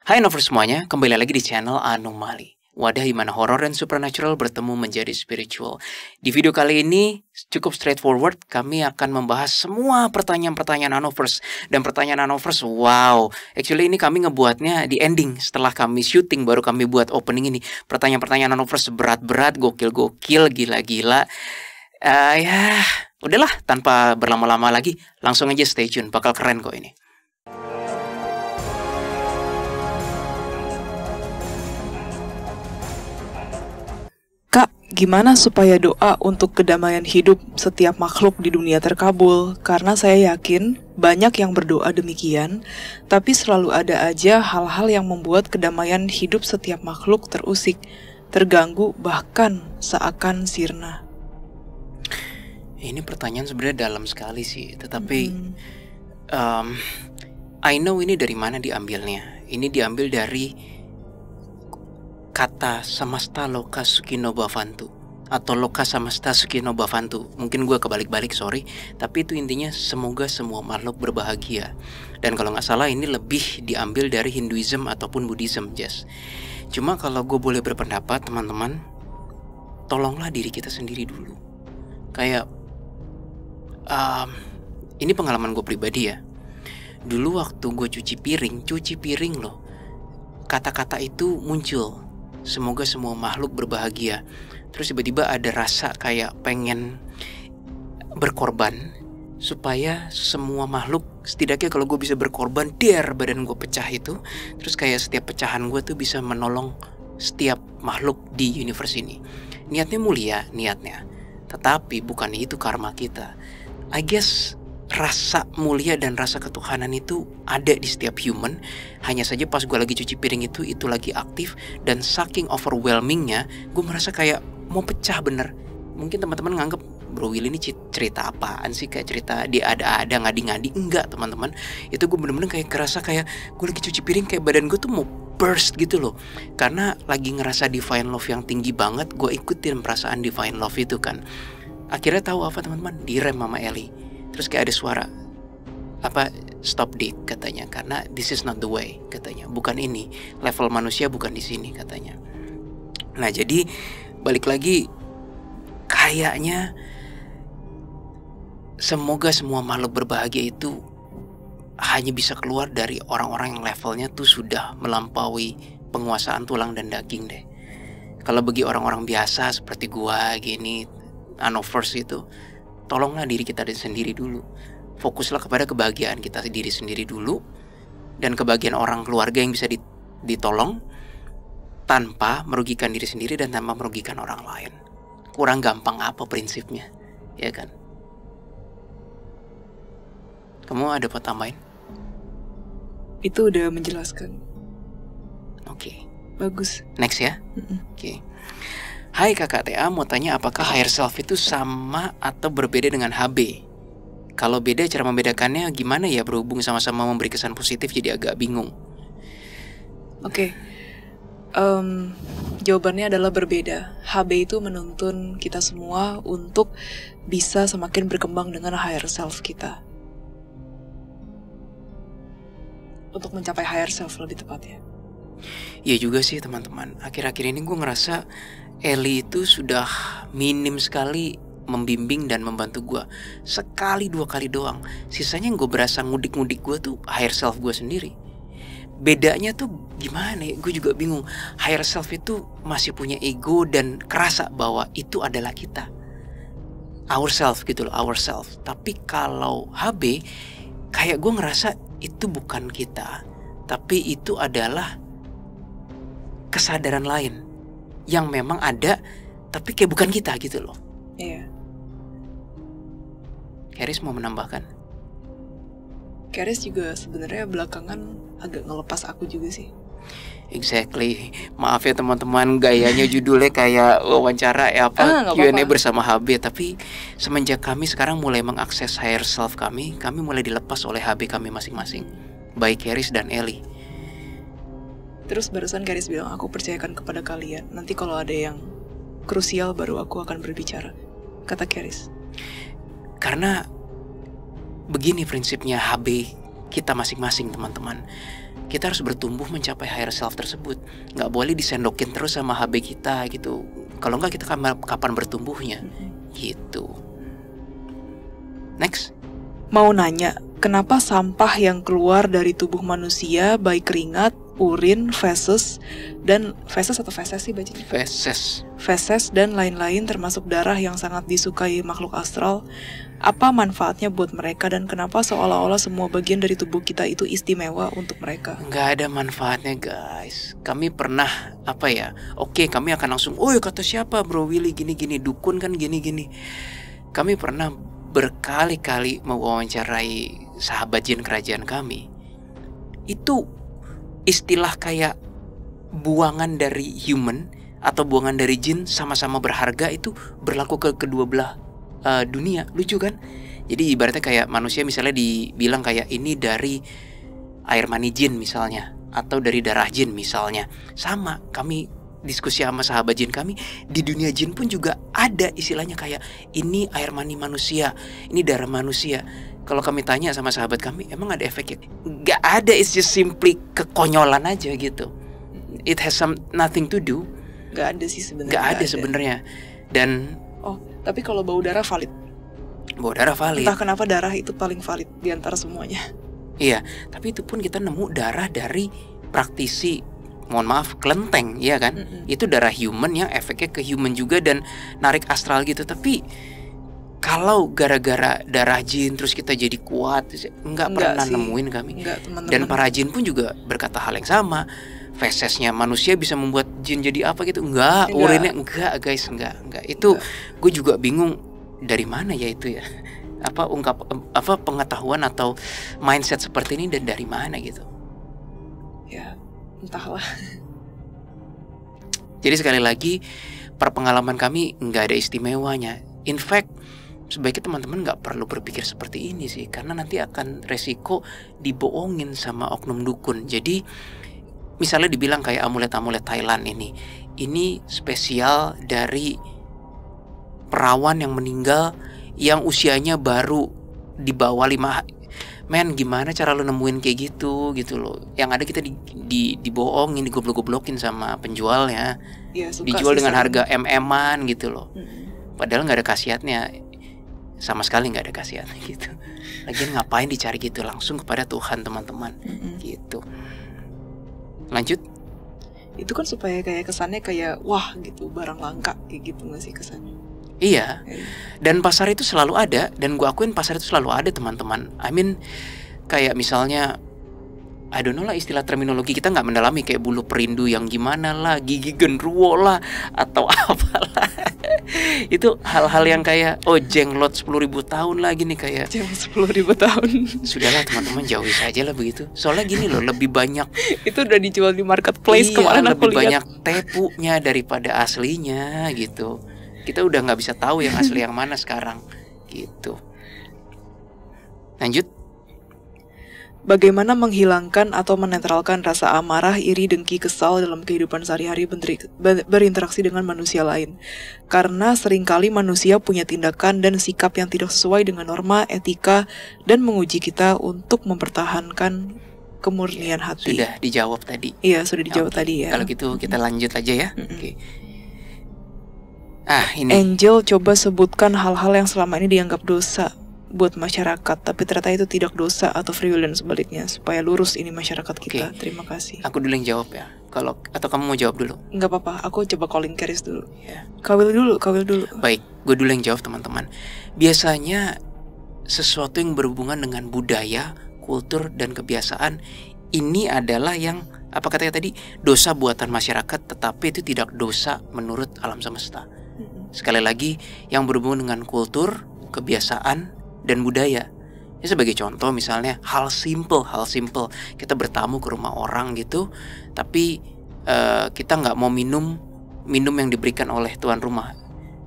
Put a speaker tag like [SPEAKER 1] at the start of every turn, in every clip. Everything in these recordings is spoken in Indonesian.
[SPEAKER 1] Hai Novers semuanya, kembali lagi di channel Anomali. Wadah di mana horor dan supernatural bertemu menjadi spiritual. Di video kali ini cukup straightforward, kami akan membahas semua pertanyaan-pertanyaan Anovers. Dan pertanyaan Anovers, wow, actually ini kami ngebuatnya di ending. Setelah kami syuting baru kami buat opening ini. Pertanyaan-pertanyaan Anovers berat-berat, gokil-gokil, gila-gila. Ya, udahlah, tanpa berlama-lama lagi, langsung aja stay tune, bakal keren kok ini.
[SPEAKER 2] Kak, gimana supaya doa untuk kedamaian hidup setiap makhluk di dunia terkabul? Karena saya yakin banyak yang berdoa demikian, tapi selalu ada aja hal-hal yang membuat kedamaian hidup setiap makhluk terusik, terganggu, bahkan seakan sirna.
[SPEAKER 1] Ini pertanyaan sebenarnya dalam sekali sih, tetapi I know ini dari mana diambilnya. Ini diambil dari kata samasta loka sukino bhavantu atau loka samasta sukino bhavantu. Mungkin gue kebalik-balik, sorry, tapi itu intinya semoga semua makhluk berbahagia. Dan kalau nggak salah ini lebih diambil dari Hinduism ataupun Buddhism, Jess. Cuma kalau gue boleh berpendapat, teman-teman, tolonglah diri kita sendiri dulu. Kayak ini pengalaman gue pribadi ya. Dulu waktu gue cuci piring loh, kata-kata itu muncul, semoga semua makhluk berbahagia. Terus tiba-tiba ada rasa kayak pengen berkorban supaya semua makhluk, setidaknya kalau gue bisa berkorban, badan gue pecah itu. Terus kayak setiap pecahan gue tuh bisa menolong setiap makhluk di universe ini. Niatnya mulia, niatnya, tetapi bukan itu karma kita. I guess rasa mulia dan rasa ketuhanan itu ada di setiap human. Hanya saja pas gue lagi cuci piring itu lagi aktif. Dan saking overwhelmingnya, gue merasa kayak mau pecah bener. Mungkin teman-teman nganggep, Bro Will ini cerita apaan sih? Kayak cerita dia ada ngadi-ngadi. Enggak teman-teman, itu gue bener-bener kayak kerasa kayak gue lagi cuci piring, kayak badan gue tuh mau burst gitu loh. Karena lagi ngerasa divine love yang tinggi banget. Gue ikutin perasaan divine love itu kan. Akhirnya tahu apa teman-teman? Direm Mama Ellie. Terus kayak ada suara, stop dik katanya, karena this is not the way katanya, bukan ini level manusia, bukan di sini katanya. Nah jadi balik lagi, kayaknya semoga semua makhluk berbahagia itu hanya bisa keluar dari orang-orang yang levelnya tuh sudah melampaui penguasaan tulang dan daging deh. Kalau bagi orang-orang biasa seperti gua gini, Anovers itu, tolonglah diri kita sendiri dulu. Fokuslah kepada kebahagiaan kita diri sendiri dulu. Dan kebahagiaan orang keluarga yang bisa ditolong tanpa merugikan diri sendiri dan tanpa merugikan orang lain. Kurang gampang apa prinsipnya, ya kan? Kamu ada apa tambahin?
[SPEAKER 2] Itu udah menjelaskan.
[SPEAKER 1] Oke.
[SPEAKER 2] Bagus.
[SPEAKER 1] Next ya. Oke. Hai kakak TA, mau tanya apakah higher self itu sama atau berbeda dengan HB? Kalau beda, cara membedakannya gimana ya? Berhubung sama-sama memberi kesan positif, jadi agak bingung.
[SPEAKER 2] Oke. Jawabannya adalah berbeda. HB itu menuntun kita semua untuk bisa semakin berkembang dengan higher self kita. Untuk mencapai higher self lebih tepatnya.
[SPEAKER 1] Iya juga sih teman-teman. Akhir-akhir ini gue ngerasa Ellie itu sudah minim sekali membimbing dan membantu gue. Sekali dua kali doang. Sisanya yang gue berasa ngudik-ngudik gue tuh higher self gue sendiri. Bedanya tuh gimana ya? Gue juga bingung. Higher self itu masih punya ego dan kerasa bahwa itu adalah kita, ourself gitu loh, ourself. Tapi kalau HB, kayak gue ngerasa itu bukan kita, tapi itu adalah kesadaran lain yang memang ada, tapi kayak bukan kita gitu loh.
[SPEAKER 2] Iya.
[SPEAKER 1] Keris mau menambahkan?
[SPEAKER 2] Keris juga sebenarnya belakangan agak ngelepas aku juga sih.
[SPEAKER 1] Exactly. Maaf ya teman-teman, gayanya judulnya kayak wawancara Q&A bersama HB. Tapi semenjak kami sekarang mulai mengakses higher self kami mulai dilepas oleh HB kami masing-masing, baik Keris dan Ellie.
[SPEAKER 2] Terus barusan Keris bilang, aku percayakan kepada kalian. Nanti kalau ada yang krusial baru aku akan berbicara, kata Keris.
[SPEAKER 1] Karena begini prinsipnya HB kita masing-masing teman-teman. kita harus bertumbuh mencapai higher self tersebut. Nggak boleh disendokin terus sama HB kita gitu. Kalau nggak, kita kapan bertumbuhnya gitu. Next.
[SPEAKER 2] Mau nanya, kenapa sampah yang keluar dari tubuh manusia, baik keringat, urin, feses atau feses sih bacanya? Feses dan lain-lain termasuk darah yang sangat disukai makhluk astral, apa manfaatnya buat mereka dan kenapa seolah-olah semua bagian dari tubuh kita itu istimewa untuk mereka?
[SPEAKER 1] Nggak ada manfaatnya guys. Kami pernah Oke, kami akan langsung, kata siapa Bro Willy gini-gini, dukun kan gini-gini. Kami pernah berkali-kali mewawancarai sahabat jin kerajaan kami. Itu istilah kayak buangan dari human atau buangan dari jin sama-sama berharga itu berlaku ke kedua belah dunia. Lucu kan? Jadi ibaratnya kayak manusia misalnya dibilang kayak ini dari air mani jin misalnya, atau dari darah jin misalnya. Sama, kami diskusi sama sahabat jin kami, di dunia jin pun juga ada istilahnya kayak ini air mani manusia, ini darah manusia. Kalau kami tanya sama sahabat kami, emang ada efeknya? Gak ada, it's just simply kekonyolan aja gitu. It has nothing to do.
[SPEAKER 2] Gak ada sih sebenarnya.
[SPEAKER 1] Gak ada sebenarnya. Dan
[SPEAKER 2] tapi kalau bau darah valid.
[SPEAKER 1] Bau darah valid.
[SPEAKER 2] Entah kenapa darah itu paling valid di antara semuanya.
[SPEAKER 1] Iya, tapi itu pun kita nemu darah dari praktisi, mohon maaf, kelenteng, ya kan? Itu darah human yang efeknya ke human juga dan narik astral gitu. Tapi kalau gara-gara darah jin terus kita jadi kuat, nggak pernah sih nemuin kami.
[SPEAKER 2] Teman-teman.
[SPEAKER 1] Dan para jin pun juga berkata hal yang sama. Fesesnya manusia bisa membuat jin jadi apa gitu? Enggak. Urinnya enggak guys, enggak. Itu gue juga bingung dari mana ya itu ya. Pengetahuan atau mindset seperti ini dan dari mana gitu.
[SPEAKER 2] Ya, entahlah.
[SPEAKER 1] Jadi sekali lagi, perpengalaman kami nggak ada istimewanya. In fact, sebaiknya teman-teman nggak perlu berpikir seperti ini sih, karena nanti akan resiko dibohongin sama oknum dukun. Jadi misalnya dibilang kayak amulet-amulet Thailand ini spesial dari perawan yang meninggal yang usianya baru di bawah 5. Men, gimana cara lo nemuin kayak gitu loh. Yang ada kita dibohongin, digoblok-goblokin sama penjualnya.
[SPEAKER 2] Ya,
[SPEAKER 1] dijual dengan harga MM-an gitu loh. Padahal nggak ada khasiatnya. Sama sekali nggak ada khasiatnya gitu. Lagian ngapain dicari gitu, langsung kepada Tuhan teman-teman. Gitu. Lanjut.
[SPEAKER 2] Itu kan supaya kayak kesannya kayak wah gitu, barang langka kayak gitu nggak sih kesannya?
[SPEAKER 1] Iya. Dan pasar itu selalu ada, dan gue akuin pasar itu selalu ada teman-teman. I mean, kayak misalnya I don't know lah istilah terminologi kita nggak mendalami, kayak bulu perindu yang gimana lah, gigi genruwo lah, atau apalah. Itu hal-hal yang kayak jenglot 10.000 tahun lah gini kayak.
[SPEAKER 2] Jenglot 10.000 tahun.
[SPEAKER 1] Sudahlah teman-teman, jauhi saja lah begitu. Soalnya gini loh, lebih banyak
[SPEAKER 2] itu udah dijual di marketplace kemarin aku lihat.
[SPEAKER 1] Lebih banyak tepunya daripada aslinya gitu. Kita udah nggak bisa tahu yang asli yang mana sekarang gitu. Lanjut.
[SPEAKER 2] Bagaimana menghilangkan atau menetralkan rasa amarah, iri, dengki, kesal dalam kehidupan sehari-hari berinteraksi dengan manusia lain? Karena seringkali manusia punya tindakan dan sikap yang tidak sesuai dengan norma, etika, dan menguji kita untuk mempertahankan kemurnian hati.
[SPEAKER 1] Sudah dijawab tadi.
[SPEAKER 2] Iya, sudah dijawab tadi ya.
[SPEAKER 1] Kalau gitu kita lanjut aja ya. Oke. Ini.
[SPEAKER 2] Angel coba sebutkan hal-hal yang selama ini dianggap dosa buat masyarakat, tapi ternyata itu tidak dosa atau free will dan sebaliknya, supaya lurus ini masyarakat kita. Terima kasih.
[SPEAKER 1] Aku dulu yang jawab ya. Atau kamu mau jawab dulu?
[SPEAKER 2] Nggak apa-apa, aku coba calling Keris dulu. Ya. Kawil dulu.
[SPEAKER 1] Baik, gue dulu yang jawab teman-teman. Biasanya sesuatu yang berhubungan dengan budaya, kultur, dan kebiasaan ini adalah yang apa katanya tadi, dosa buatan masyarakat, tetapi itu tidak dosa menurut alam semesta. Sekali lagi, yang berhubungan dengan kultur, kebiasaan, dan budaya. Ya, sebagai contoh misalnya hal simple kita bertamu ke rumah orang gitu, tapi kita nggak mau minum yang diberikan oleh tuan rumah.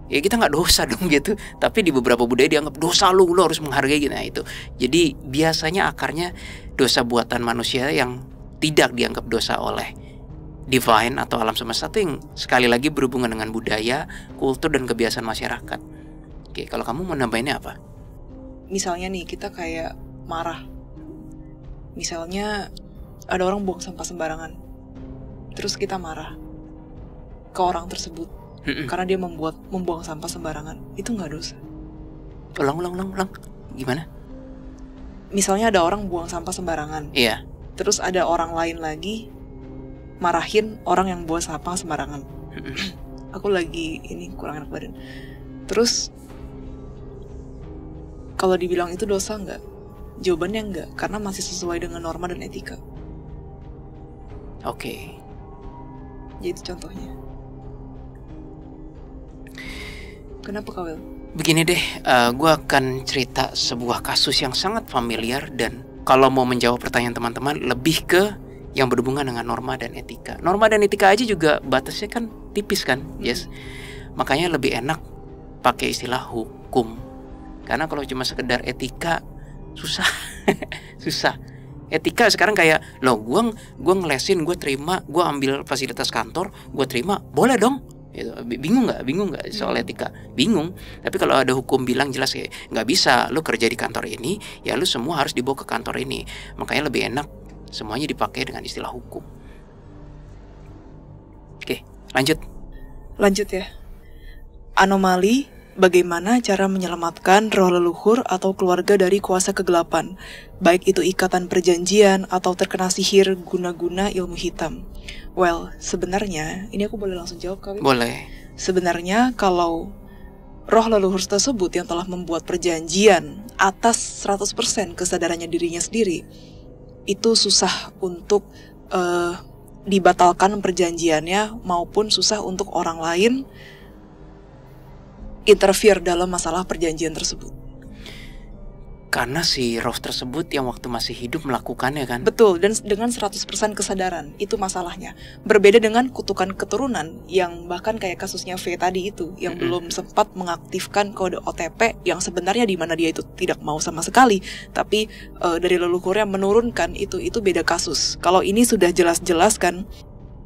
[SPEAKER 1] Ya kita nggak dosa dong gitu. Tapi di beberapa budaya dianggap dosa, lu harus menghargai gitu. Nah itu. Jadi biasanya akarnya dosa buatan manusia yang tidak dianggap dosa oleh divine atau alam semesta, itu yang sekali lagi berhubungan dengan budaya, kultur, dan kebiasaan masyarakat. Oke, kalau kamu mau nambahinnya apa?
[SPEAKER 2] Misalnya nih kita kayak marah. Misalnya ada orang buang sampah sembarangan, terus kita marah ke orang tersebut karena dia membuang sampah sembarangan, itu nggak dosa.
[SPEAKER 1] Ulang. Gimana?
[SPEAKER 2] Misalnya ada orang buang sampah sembarangan.
[SPEAKER 1] Iya.
[SPEAKER 2] Terus ada orang lain lagi marahin orang yang buang sampah sembarangan. Aku lagi kurang enak badan. Terus kalau dibilang itu dosa nggak? Jawabannya nggak, karena masih sesuai dengan norma dan etika.
[SPEAKER 1] Oke.
[SPEAKER 2] Jadi itu contohnya. Kenapa Kawel?
[SPEAKER 1] Begini deh, gue akan cerita sebuah kasus yang sangat familiar, dan kalau mau menjawab pertanyaan teman-teman lebih ke yang berhubungan dengan norma dan etika. Norma dan etika aja juga batasnya kan tipis kan, yes. Makanya lebih enak pakai istilah hukum. Karena kalau cuma sekedar etika susah, susah. Etika sekarang kayak, loh, gue ngelesin, gue terima, gue ambil fasilitas kantor, gue terima, boleh dong. Bingung nggak soal etika? Bingung. Tapi kalau ada hukum bilang jelas kayak nggak bisa, lu kerja di kantor ini, ya lu semua harus dibawa ke kantor ini. Makanya lebih enak semuanya dipakai dengan istilah hukum. Oke, lanjut
[SPEAKER 2] ya. Anomali, bagaimana cara menyelamatkan roh leluhur atau keluarga dari kuasa kegelapan, baik itu ikatan perjanjian atau terkena sihir guna-guna ilmu hitam. Well, sebenarnya, ini aku boleh langsung jawab kali?
[SPEAKER 1] Boleh.
[SPEAKER 2] Sebenarnya kalau roh leluhur tersebut yang telah membuat perjanjian atas 100% kesadarannya dirinya sendiri, itu susah untuk dibatalkan perjanjiannya, maupun susah untuk orang lain interfere dalam masalah perjanjian tersebut.
[SPEAKER 1] Karena si roh tersebut yang waktu masih hidup melakukannya kan.
[SPEAKER 2] Betul, dan dengan 100% kesadaran, itu masalahnya. Berbeda dengan kutukan keturunan, yang bahkan kayak kasusnya V tadi itu, yang belum sempat mengaktifkan kode OTP, yang sebenarnya di mana dia itu tidak mau sama sekali, tapi dari leluhurnya menurunkan itu beda kasus. Kalau ini sudah jelas-jelas kan,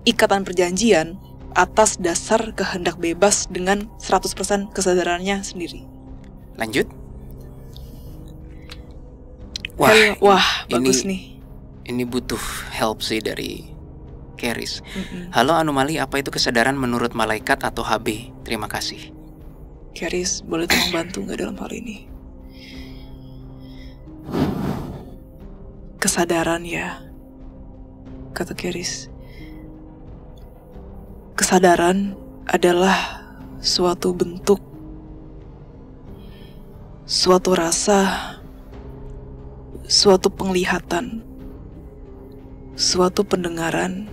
[SPEAKER 2] ikatan perjanjian atas dasar kehendak bebas dengan 100% kesadarannya sendiri.
[SPEAKER 1] Lanjut.
[SPEAKER 2] Wah, bagus nih.
[SPEAKER 1] Ini butuh help sih dari Keris. Halo Anomali, apa itu kesadaran menurut malaikat atau HB? Terima kasih.
[SPEAKER 2] Keris, boleh tolong bantu nggak dalam hal ini? Kesadaran ya, kata Keris. Kesadaran adalah suatu bentuk, suatu rasa, suatu penglihatan, suatu pendengaran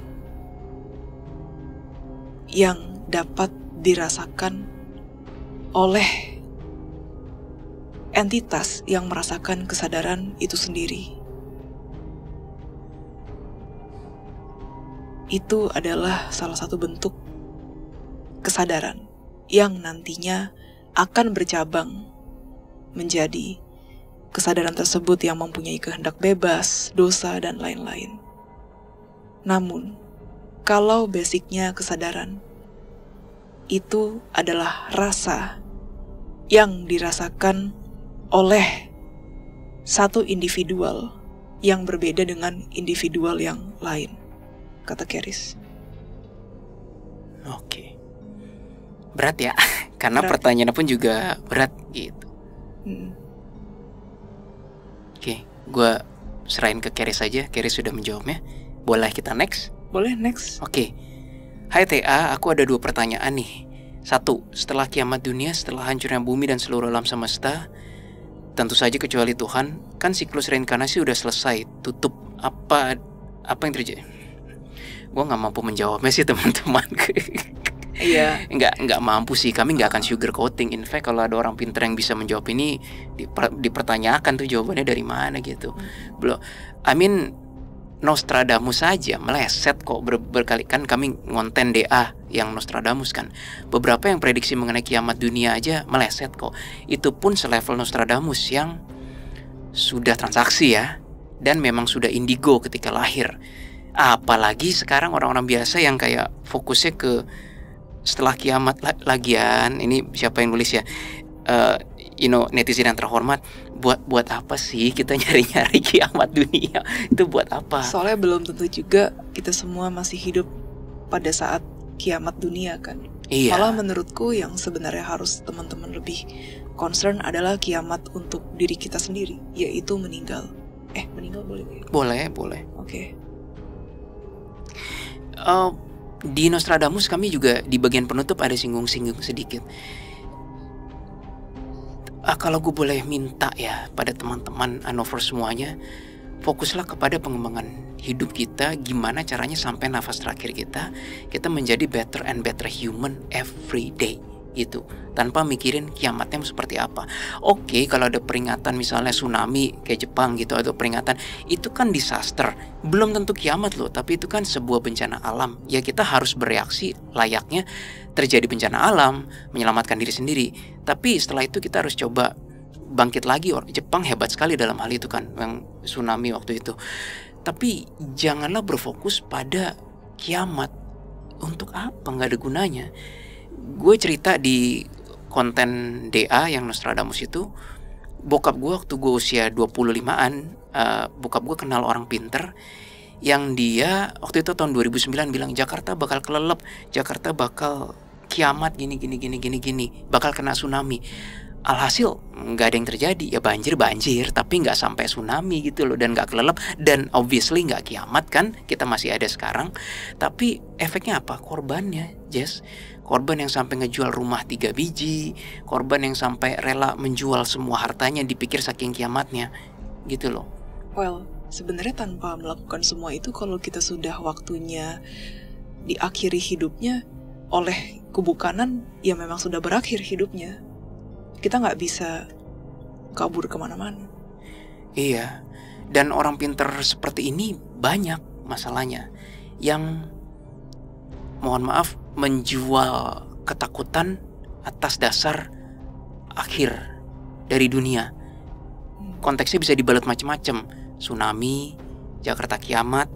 [SPEAKER 2] yang dapat dirasakan oleh entitas yang merasakan kesadaran itu sendiri. Itu adalah salah satu bentuk kesadaran yang nantinya akan bercabang menjadi kesadaran tersebut yang mempunyai kehendak bebas, dosa, dan lain-lain. Namun, kalau basicnya kesadaran, itu adalah rasa yang dirasakan oleh satu individual yang berbeda dengan individual yang lain, kata Keris.
[SPEAKER 1] Oke. Berat ya, karena pertanyaannya pun juga berat gitu. Oke, gue serahin ke Keris aja. Keris sudah menjawabnya. Boleh kita next?
[SPEAKER 2] Boleh, next.
[SPEAKER 1] Oke. Hai TA, aku ada 2 pertanyaan nih. 1, setelah kiamat dunia, setelah hancurnya bumi dan seluruh alam semesta, tentu saja kecuali Tuhan, kan siklus reinkarnasi udah selesai, tutup. Apa yang terjadi? Gue gak mampu menjawabnya sih teman-teman.
[SPEAKER 2] Iya.
[SPEAKER 1] Nggak mampu sih, kami nggak akan sugar coating. In fact, kalau ada orang pintar yang bisa menjawab ini, dipertanyakan tuh jawabannya dari mana gitu. Belum, Nostradamus saja meleset kok berkali kan kami ngonten DA yang Nostradamus kan. Beberapa yang prediksi mengenai kiamat dunia aja meleset kok. Itu pun selevel Nostradamus yang sudah transaksi ya, dan memang sudah indigo ketika lahir. Apalagi sekarang orang-orang biasa yang kayak fokusnya ke setelah kiamat lagian. Ini siapa yang nulis ya? netizen yang terhormat, buat apa sih kita nyari-nyari kiamat dunia? Itu buat apa?
[SPEAKER 2] Soalnya belum tentu juga kita semua masih hidup pada saat kiamat dunia kan.
[SPEAKER 1] Iya.
[SPEAKER 2] Malah menurutku yang sebenarnya harus teman-teman lebih concern adalah kiamat untuk diri kita sendiri, yaitu meninggal. Meninggal boleh ya?
[SPEAKER 1] Boleh.
[SPEAKER 2] Oke.
[SPEAKER 1] Di Nostradamus kami juga di bagian penutup ada singgung-singgung sedikit. Kalau gue boleh minta ya pada teman-teman Anovers semuanya, fokuslah kepada pengembangan hidup kita, gimana caranya sampai nafas terakhir kita menjadi better and better human every day gitu, tanpa mikirin kiamatnya seperti apa. Oke, kalau ada peringatan misalnya tsunami kayak Jepang gitu, atau peringatan itu kan disaster, belum tentu kiamat loh, tapi itu kan sebuah bencana alam. Ya kita harus bereaksi layaknya terjadi bencana alam, menyelamatkan diri sendiri. Tapi setelah itu kita harus coba bangkit lagi. Jepang hebat sekali dalam hal itu kan, yang tsunami waktu itu. Tapi janganlah berfokus pada kiamat. Untuk apa? Nggak ada gunanya. Gue cerita di konten DA yang Nostradamus itu, bokap gue waktu gue usia 25-an, bokap gue kenal orang pinter yang dia waktu itu tahun 2009 bilang Jakarta bakal kelelep, Jakarta bakal kiamat gini, bakal kena tsunami. Alhasil nggak ada yang terjadi, ya banjir, tapi nggak sampai tsunami gitu loh, dan nggak kelelep, dan obviously nggak kiamat kan, kita masih ada sekarang. Tapi efeknya apa? Korbannya, Jess. Korban yang sampai ngejual rumah 3 biji, korban yang sampai rela menjual semua hartanya dipikir saking kiamatnya, gitu loh.
[SPEAKER 2] Well, sebenarnya tanpa melakukan semua itu, kalau kita sudah waktunya diakhiri hidupnya oleh kubu kanan, ya memang sudah berakhir hidupnya. Kita nggak bisa kabur kemana-mana.
[SPEAKER 1] Iya, dan orang pinter seperti ini banyak masalahnya, yang mohon maaf menjual ketakutan atas dasar akhir dari dunia. Konteksnya bisa dibalut macam-macam. Tsunami, Jakarta kiamat,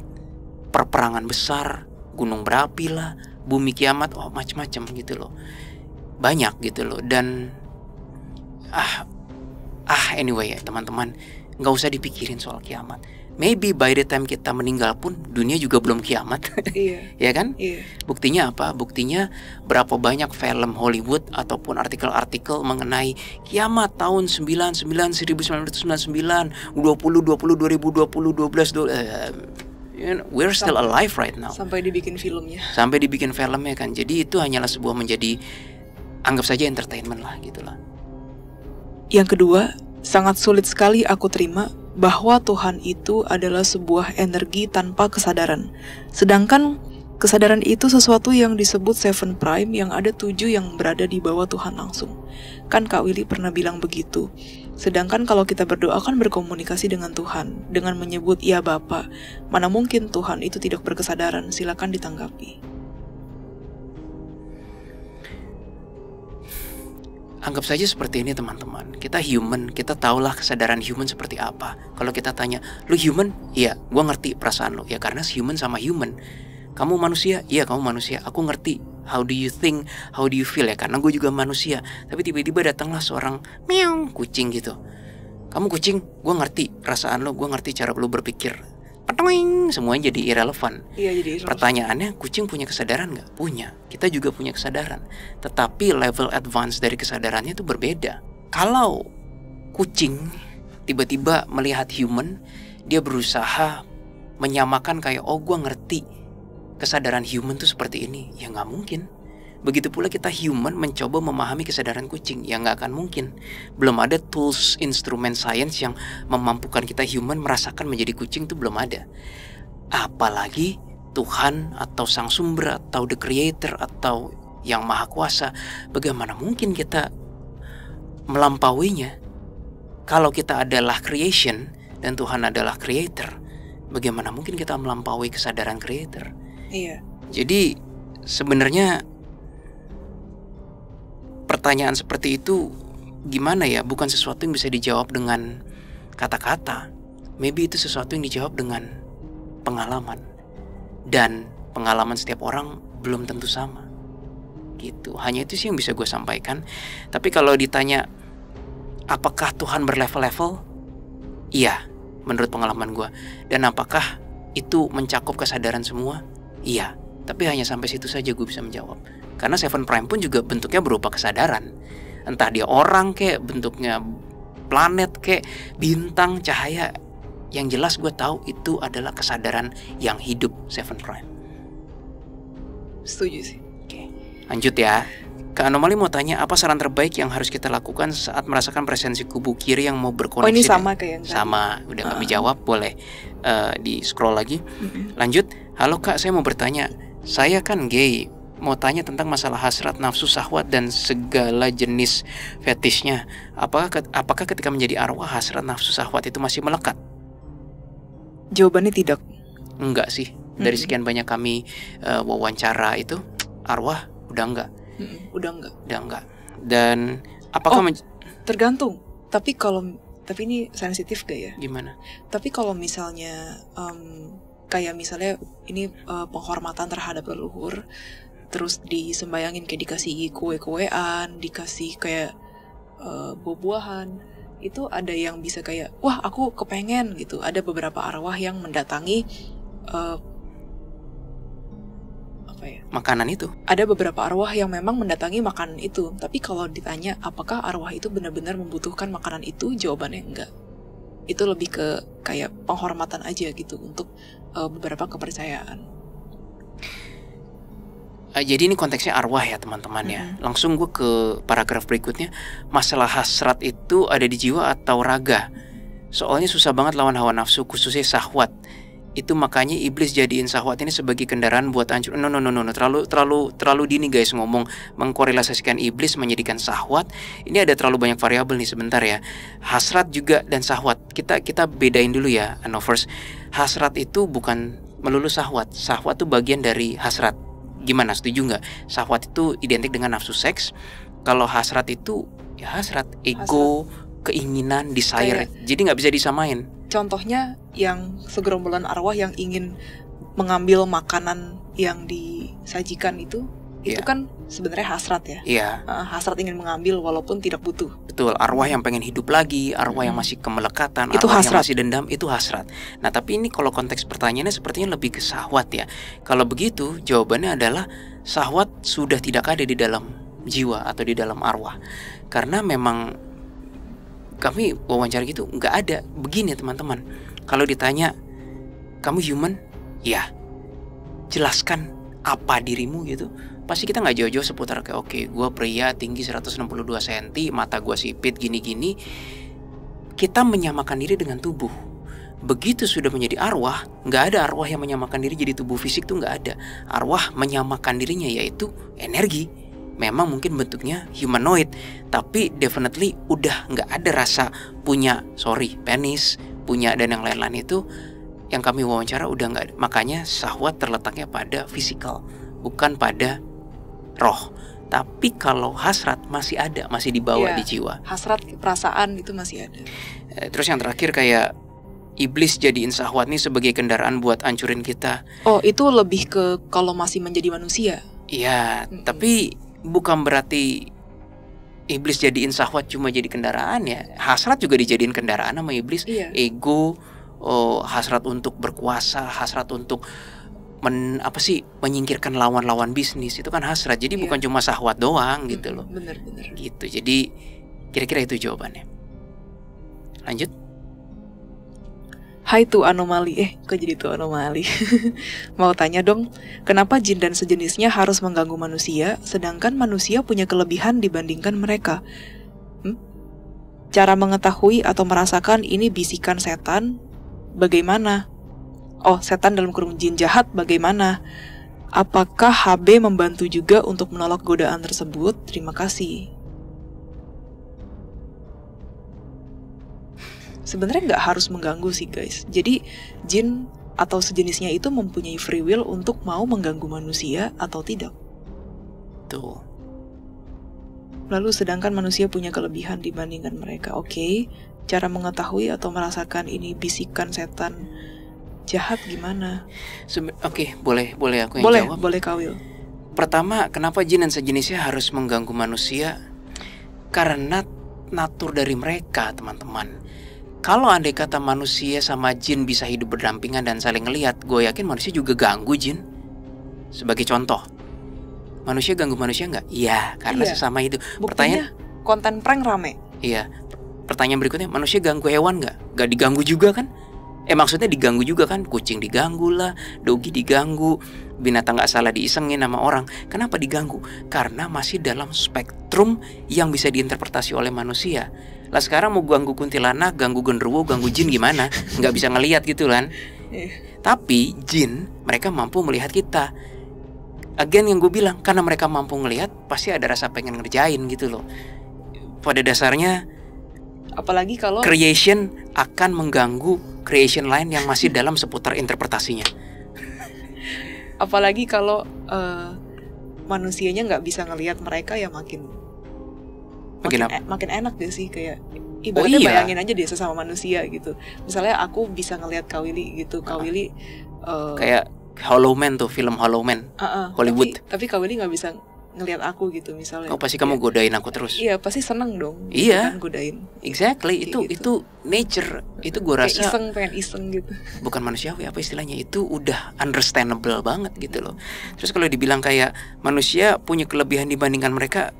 [SPEAKER 1] perperangan besar, gunung berapi lah, bumi kiamat, macam-macam gitu loh. Banyak gitu loh. Dan anyway ya teman-teman, nggak usah dipikirin soal kiamat. Maybe by the time kita meninggal pun dunia juga belum kiamat.
[SPEAKER 2] Iya.
[SPEAKER 1] Ya kan?
[SPEAKER 2] Iya.
[SPEAKER 1] Buktinya apa? Buktinya berapa banyak film Hollywood ataupun artikel-artikel mengenai kiamat tahun 1999, 2020, 2020, 2012, we're still alive right now.
[SPEAKER 2] Sampai dibikin filmnya.
[SPEAKER 1] Sampai dibikin filmnya kan. Jadi itu hanyalah sebuah menjadi, anggap saja entertainment lah gitulah.
[SPEAKER 2] Yang kedua, sangat sulit sekali aku terima bahwa Tuhan itu adalah sebuah energi tanpa kesadaran. Sedangkan kesadaran itu sesuatu yang disebut Seven Prime, yang ada 7 yang berada di bawah Tuhan langsung. Kan Kak Willy pernah bilang begitu. Sedangkan kalau kita berdoa kan berkomunikasi dengan Tuhan dengan menyebut ya Bapa. Mana mungkin Tuhan itu tidak berkesadaran? Silakan ditanggapi.
[SPEAKER 1] Anggap saja seperti ini teman-teman. Kita human, kita tahulah kesadaran human seperti apa. Kalau kita tanya, lu human? Iya, gue ngerti perasaan lu. Ya karena human sama human. Kamu manusia? Iya, kamu manusia. Aku ngerti. How do you think? How do you feel? Ya karena gue juga manusia. Tapi tiba-tiba datanglah seorang meong kucing gitu. Kamu kucing? Gue ngerti perasaan lu. Gue ngerti cara lu berpikir. Patoing, semuanya jadi irrelevant.
[SPEAKER 2] Iya, jadi irrelevant.
[SPEAKER 1] Pertanyaannya, kucing punya kesadaran nggak? Punya. Kita juga punya kesadaran. Tetapi level advance dari kesadarannya itu berbeda. Kalau kucing tiba-tiba melihat human, dia berusaha menyamakan kayak, oh gue ngerti kesadaran human tuh seperti ini. Ya nggak mungkin. Begitu pula kita human mencoba memahami kesadaran kucing, ya nggak akan mungkin. Belum ada tools, instrumen sains yang memampukan kita human merasakan menjadi kucing, itu belum ada. Apalagi Tuhan atau Sang Sumber atau The Creator atau Yang Maha Kuasa. Bagaimana mungkin kita melampauinya? Kalau kita adalah creation dan Tuhan adalah creator, bagaimana mungkin kita melampaui kesadaran creator?
[SPEAKER 2] Iya.
[SPEAKER 1] Jadi sebenarnya pertanyaan seperti itu gimana ya, bukan sesuatu yang bisa dijawab dengan kata-kata. Maybe itu sesuatu yang dijawab dengan pengalaman. Dan pengalaman setiap orang belum tentu sama gitu. Hanya itu sih yang bisa gue sampaikan. Tapi kalau ditanya Apakah Tuhan berlevel-level? Iya, menurut pengalaman gue. Dan apakah itu mencakup kesadaran semua? Iya, tapi hanya sampai situ saja gue bisa menjawab. Karena Seven Prime pun juga bentuknya berupa kesadaran. Entah dia orang kayak bentuknya planet kayak bintang, cahaya. Yang jelas gue tahu itu adalah kesadaran yang hidup Seven Prime.
[SPEAKER 2] Setuju sih.
[SPEAKER 1] Oke, lanjut ya. Kak Anomali mau tanya, apa saran terbaik yang harus kita lakukan saat merasakan presensi kubu kiri yang mau berkoneksi?
[SPEAKER 2] Oh, ini sama kayak yang tadi.
[SPEAKER 1] Sama, udah kami jawab, boleh di scroll lagi. Lanjut, halo Kak, saya mau bertanya. Saya kan gay, mau tanya tentang masalah hasrat, nafsu, syahwat, dan segala jenis fetishnya. Apakah ketika menjadi arwah, hasrat, nafsu, syahwat itu masih melekat?
[SPEAKER 2] Jawabannya tidak.
[SPEAKER 1] Enggak sih. Dari sekian banyak kami wawancara itu, arwah udah enggak.
[SPEAKER 2] Udah enggak.
[SPEAKER 1] Dan apakah
[SPEAKER 2] tergantung. Tapi ini sensitif gak ya?
[SPEAKER 1] Gimana?
[SPEAKER 2] Tapi kalau misalnya kayak misalnya ini penghormatan terhadap leluhur, terus disembayangin kayak dikasih kue-kuean, dikasih kayak buah-buahan, itu ada yang bisa kayak, wah aku kepengen gitu. Ada beberapa arwah yang mendatangi
[SPEAKER 1] makanan itu.
[SPEAKER 2] Ada beberapa arwah yang memang mendatangi makanan itu. Tapi kalau ditanya apakah arwah itu benar-benar membutuhkan makanan itu, jawabannya enggak. Itu lebih ke kayak penghormatan aja gitu untuk beberapa kepercayaan.
[SPEAKER 1] Jadi ini konteksnya arwah ya teman-teman ya. Langsung gue ke paragraf berikutnya. Masalah hasrat itu ada di jiwa atau raga? Soalnya susah banget lawan hawa nafsu, khususnya syahwat. Itu makanya iblis jadiin syahwat ini sebagai kendaraan buat hancur. No. Terlalu dini guys ngomong mengkorelasikan iblis menjadikan syahwat. Ini ada terlalu banyak variabel nih, sebentar ya. Hasrat juga dan syahwat. Kita bedain dulu ya. First, hasrat itu bukan melulu syahwat. Syahwat itu bagian dari hasrat. Gimana, setuju nggak? Syahwat itu identik dengan nafsu seks. Kalau hasrat itu ya hasrat, ego, keinginan, desire. Jadi nggak bisa disamain.
[SPEAKER 2] Contohnya yang segerombolan arwah yang ingin mengambil makanan yang disajikan itu kan sebenarnya hasrat ya.
[SPEAKER 1] Iya.
[SPEAKER 2] Hasrat ingin mengambil walaupun tidak butuh.
[SPEAKER 1] Betul. Arwah yang pengen hidup lagi, arwah yang masih kemelekatan,
[SPEAKER 2] itu
[SPEAKER 1] arwah
[SPEAKER 2] hasrat.
[SPEAKER 1] yang masih dendam, itu hasrat. Nah tapi ini kalau konteks pertanyaannya sepertinya lebih ke syahwat ya. Kalau begitu jawabannya adalah syahwat sudah tidak ada di dalam jiwa atau di dalam arwah. Karena memang kami wawancara gitu nggak ada. Begini teman-teman, kalau ditanya kamu human, ya jelaskan apa dirimu gitu. Pasti kita nggak jauh-jauh seputar kayak oke, gue pria tinggi 162 cm, mata gue sipit gini-gini. Kita menyamakan diri dengan tubuh. Begitu sudah menjadi arwah, nggak ada arwah yang menyamakan diri jadi tubuh fisik, tuh nggak ada. Arwah menyamakan dirinya yaitu energi. Memang mungkin bentuknya humanoid, tapi definitely udah nggak ada rasa punya penis, punya dan yang lain-lain itu. Yang kami wawancara udah nggak ada. Makanya syahwat terletaknya pada fisikal, bukan pada roh. Tapi kalau hasrat masih ada, masih dibawa di jiwa.
[SPEAKER 2] Hasrat, perasaan itu masih ada.
[SPEAKER 1] Terus yang terakhir kayak iblis jadiin syahwat nih sebagai kendaraan buat hancurin kita.
[SPEAKER 2] Oh, itu lebih ke kalau masih menjadi manusia.
[SPEAKER 1] Iya, tapi bukan berarti iblis jadiin syahwat cuma jadi kendaraan ya. Hasrat juga dijadiin kendaraan sama iblis. Ego, hasrat untuk berkuasa, hasrat untuk menyingkirkan lawan-lawan bisnis, itu kan hasrat. Jadi bukan cuma syahwat doang gitu loh.
[SPEAKER 2] Bener.
[SPEAKER 1] Gitu. Jadi kira-kira itu jawabannya. Lanjut.
[SPEAKER 2] Hai tuh anomali. Kok jadi tuh anomali? Mau tanya dong, kenapa jin dan sejenisnya harus mengganggu manusia, sedangkan manusia punya kelebihan dibandingkan mereka? Cara mengetahui atau merasakan ini bisikan setan, bagaimana? Oh, setan dalam kurung jin jahat bagaimana? Apakah HB membantu juga untuk menolak godaan tersebut? Terima kasih. Sebenarnya nggak harus mengganggu sih guys. Jadi jin atau sejenisnya itu mempunyai free will untuk mau mengganggu manusia atau tidak.
[SPEAKER 1] Tuh.
[SPEAKER 2] Lalu sedangkan manusia punya kelebihan dibandingkan mereka. Oke, cara mengetahui atau merasakan ini bisikan setan jahat gimana?
[SPEAKER 1] Oke, boleh aku yang jawab.
[SPEAKER 2] Boleh Kawil.
[SPEAKER 1] Pertama, kenapa jin dan sejenisnya harus mengganggu manusia? Karena natur dari mereka, teman-teman. Kalau andai kata manusia sama jin bisa hidup berdampingan dan saling ngelihat, gue yakin manusia juga ganggu jin. Sebagai contoh, manusia ganggu manusia nggak? Iya, karena sesama itu.
[SPEAKER 2] Buktinya konten prank rame.
[SPEAKER 1] Iya. Pertanyaan berikutnya, manusia ganggu hewan nggak? Nggak diganggu juga kan? Maksudnya diganggu juga kan? Kucing diganggu lah, dogi diganggu, binatang nggak salah diisengin sama orang. Kenapa diganggu? Karena masih dalam spektrum yang bisa diinterpretasi oleh manusia. Lah sekarang mau ganggu kuntilanak, ganggu genderuwo, ganggu jin gimana? Nggak bisa ngelihat gitu kan? Tapi jin mereka mampu melihat kita. Again yang gue bilang, karena mereka mampu ngelihat, pasti ada rasa pengen ngerjain gitu loh. Pada dasarnya,
[SPEAKER 2] apalagi kalau
[SPEAKER 1] creation akan mengganggu creation lain yang masih dalam seputar interpretasinya.
[SPEAKER 2] Apalagi kalau manusianya nggak bisa ngelihat mereka, ya makin enak deh sih, kayak ibaratnya bayangin aja dia sesama manusia gitu. Misalnya aku bisa ngelihat Kak Willy gitu, Kak Willy
[SPEAKER 1] kayak Hollow Man tuh, film Hollow Man, Hollywood.
[SPEAKER 2] Tapi Kak Willy nggak bisa ngelihat aku gitu misalnya.
[SPEAKER 1] Oh pasti kamu godain aku terus.
[SPEAKER 2] Iya pasti seneng dong.
[SPEAKER 1] Iya.
[SPEAKER 2] Kan godain.
[SPEAKER 1] Exactly, itu nature. Itu gue rasa
[SPEAKER 2] pengen iseng gitu.
[SPEAKER 1] Bukan manusiawi, apa istilahnya, itu udah understandable banget gitu loh. Terus kalau dibilang kayak manusia punya kelebihan dibandingkan mereka,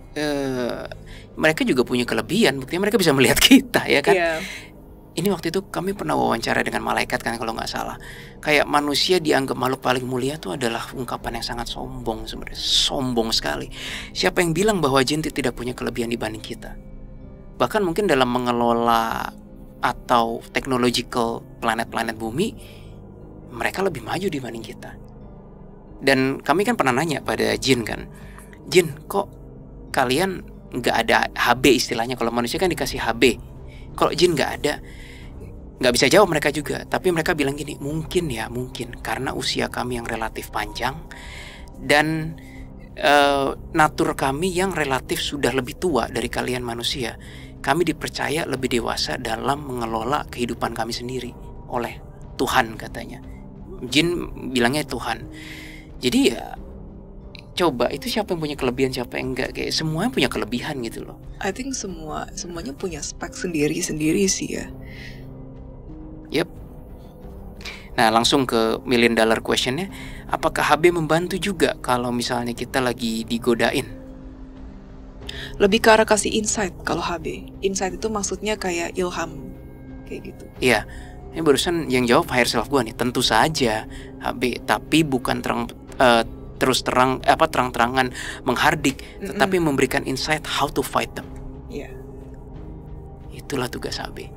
[SPEAKER 1] mereka juga punya kelebihan. Buktinya mereka bisa melihat kita, ya kan?
[SPEAKER 2] Iya.
[SPEAKER 1] Ini waktu itu kami pernah wawancara dengan malaikat kan kalau nggak salah. Kayak manusia dianggap makhluk paling mulia itu adalah ungkapan yang sangat sombong sebenarnya. Sombong sekali. Siapa yang bilang bahwa jin tidak punya kelebihan dibanding kita? Bahkan mungkin dalam mengelola atau technological planet-planet bumi, mereka lebih maju dibanding kita. Dan kami kan pernah nanya pada jin kan, jin kok kalian nggak ada HB istilahnya. Kalau manusia kan dikasih HB, kalau jin nggak ada. Nggak bisa jawab mereka juga, tapi mereka bilang gini, mungkin karena usia kami yang relatif panjang dan natur kami yang relatif sudah lebih tua dari kalian manusia, kami dipercaya lebih dewasa dalam mengelola kehidupan kami sendiri oleh Tuhan katanya. Jin bilangnya Tuhan. Jadi ya coba, itu siapa yang punya kelebihan, siapa yang enggak, kayak semuanya punya kelebihan gitu loh.
[SPEAKER 2] I think semuanya punya spek sendiri-sendiri sih ya.
[SPEAKER 1] Yep. Nah langsung ke million dollar questionnya, apakah HB membantu juga kalau misalnya kita lagi digodain?
[SPEAKER 2] Lebih ke arah kasih insight kalau HB. Insight itu maksudnya kayak ilham, kayak gitu.
[SPEAKER 1] Iya, ini barusan yang jawab higher self gue nih. Tentu saja HB, tapi bukan terang-terangan menghardik, tetapi memberikan insight how to fight them.
[SPEAKER 2] Iya.
[SPEAKER 1] Itulah tugas HB.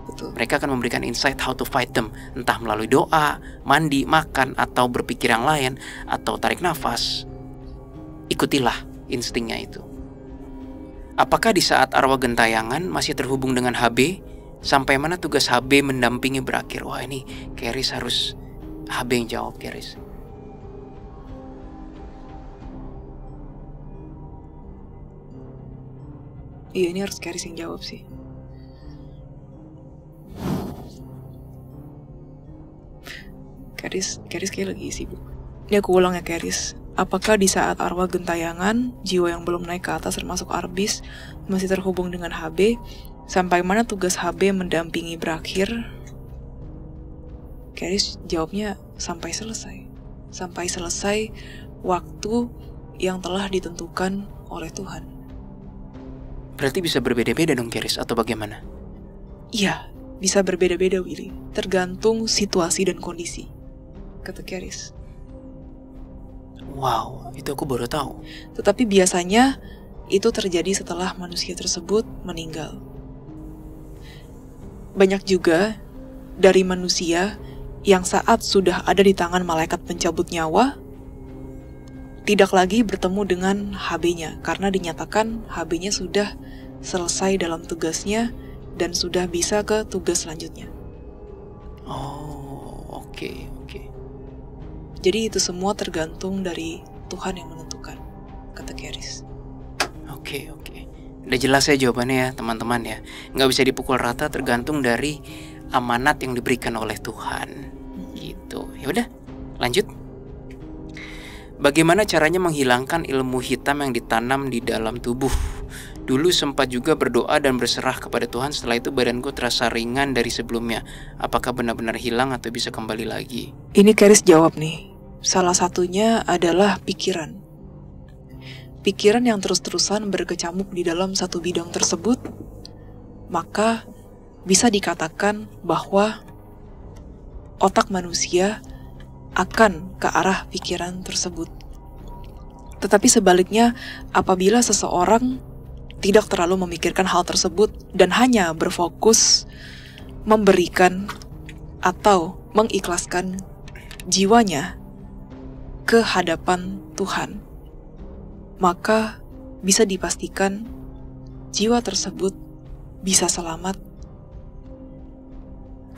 [SPEAKER 2] Betul.
[SPEAKER 1] Mereka akan memberikan insight how to fight them, entah melalui doa, mandi, makan, atau berpikir yang lain, atau tarik nafas. Ikutilah instingnya itu. Apakah di saat arwah gentayangan masih terhubung dengan HB? Sampai mana tugas HB mendampingi berakhir? Wah ini Keris harus HB yang jawab, Keris.
[SPEAKER 2] Iya, ini harus Keris yang jawab sih. Keris kayak lagi sibuk. Ini aku ulang ya Keris. Apakah di saat arwah gentayangan, jiwa yang belum naik ke atas termasuk Arbis masih terhubung dengan HB? Sampai mana tugas HB mendampingi berakhir? Keris jawabnya sampai selesai. Sampai selesai waktu yang telah ditentukan oleh Tuhan.
[SPEAKER 1] Berarti bisa berbeda-beda dong Keris, atau bagaimana?
[SPEAKER 2] Iya, bisa berbeda-beda Willy. Tergantung situasi dan kondisi, kata Keris.
[SPEAKER 1] Wow, itu aku baru tahu.
[SPEAKER 2] Tetapi biasanya itu terjadi setelah manusia tersebut meninggal. Banyak juga dari manusia yang saat sudah ada di tangan malaikat pencabut nyawa, tidak lagi bertemu dengan HB-nya karena dinyatakan HB-nya sudah selesai dalam tugasnya dan sudah bisa ke tugas selanjutnya.
[SPEAKER 1] Oh, oke.
[SPEAKER 2] Jadi itu semua tergantung dari Tuhan yang menentukan, kata Keris.
[SPEAKER 1] Oke. Udah jelas ya jawabannya ya teman-teman ya. Nggak bisa dipukul rata, tergantung dari amanat yang diberikan oleh Tuhan. Gitu. Ya udah, lanjut. Bagaimana caranya menghilangkan ilmu hitam yang ditanam di dalam tubuh? Dulu sempat juga berdoa dan berserah kepada Tuhan. Setelah itu badanku terasa ringan dari sebelumnya. Apakah benar-benar hilang atau bisa kembali lagi?
[SPEAKER 2] Ini Keris jawab nih. Salah satunya adalah pikiran. Pikiran yang terus-terusan berkecamuk di dalam satu bidang tersebut, maka bisa dikatakan bahwa otak manusia akan ke arah pikiran tersebut. Tetapi sebaliknya, apabila seseorang tidak terlalu memikirkan hal tersebut dan hanya berfokus memberikan atau mengikhlaskan jiwanya ke hadapan Tuhan, maka bisa dipastikan jiwa tersebut bisa selamat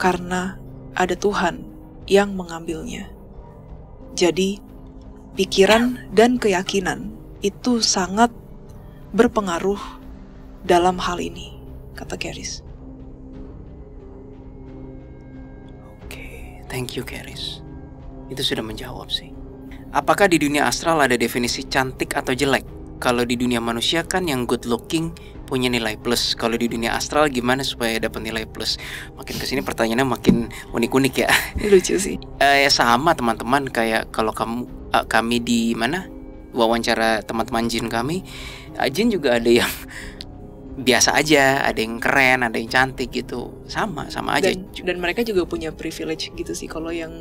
[SPEAKER 2] karena ada Tuhan yang mengambilnya. Jadi, pikiran dan keyakinan itu sangat berpengaruh dalam hal ini, kata Keris.
[SPEAKER 1] Oke, thank you Keris. Itu sudah menjawab sih. Apakah di dunia astral ada definisi cantik atau jelek? Kalau di dunia manusia kan yang good looking punya nilai plus. Kalau di dunia astral gimana supaya dapat nilai plus? Makin kesini pertanyaannya makin unik-unik ya.
[SPEAKER 2] Lucu sih.
[SPEAKER 1] Ya sama teman-teman, kayak kalau kami di mana wawancara teman-teman jin kami, jin juga ada yang biasa aja, ada yang keren, ada yang cantik gitu. Sama aja.
[SPEAKER 2] Dan mereka juga punya privilege gitu sih. Kalau yang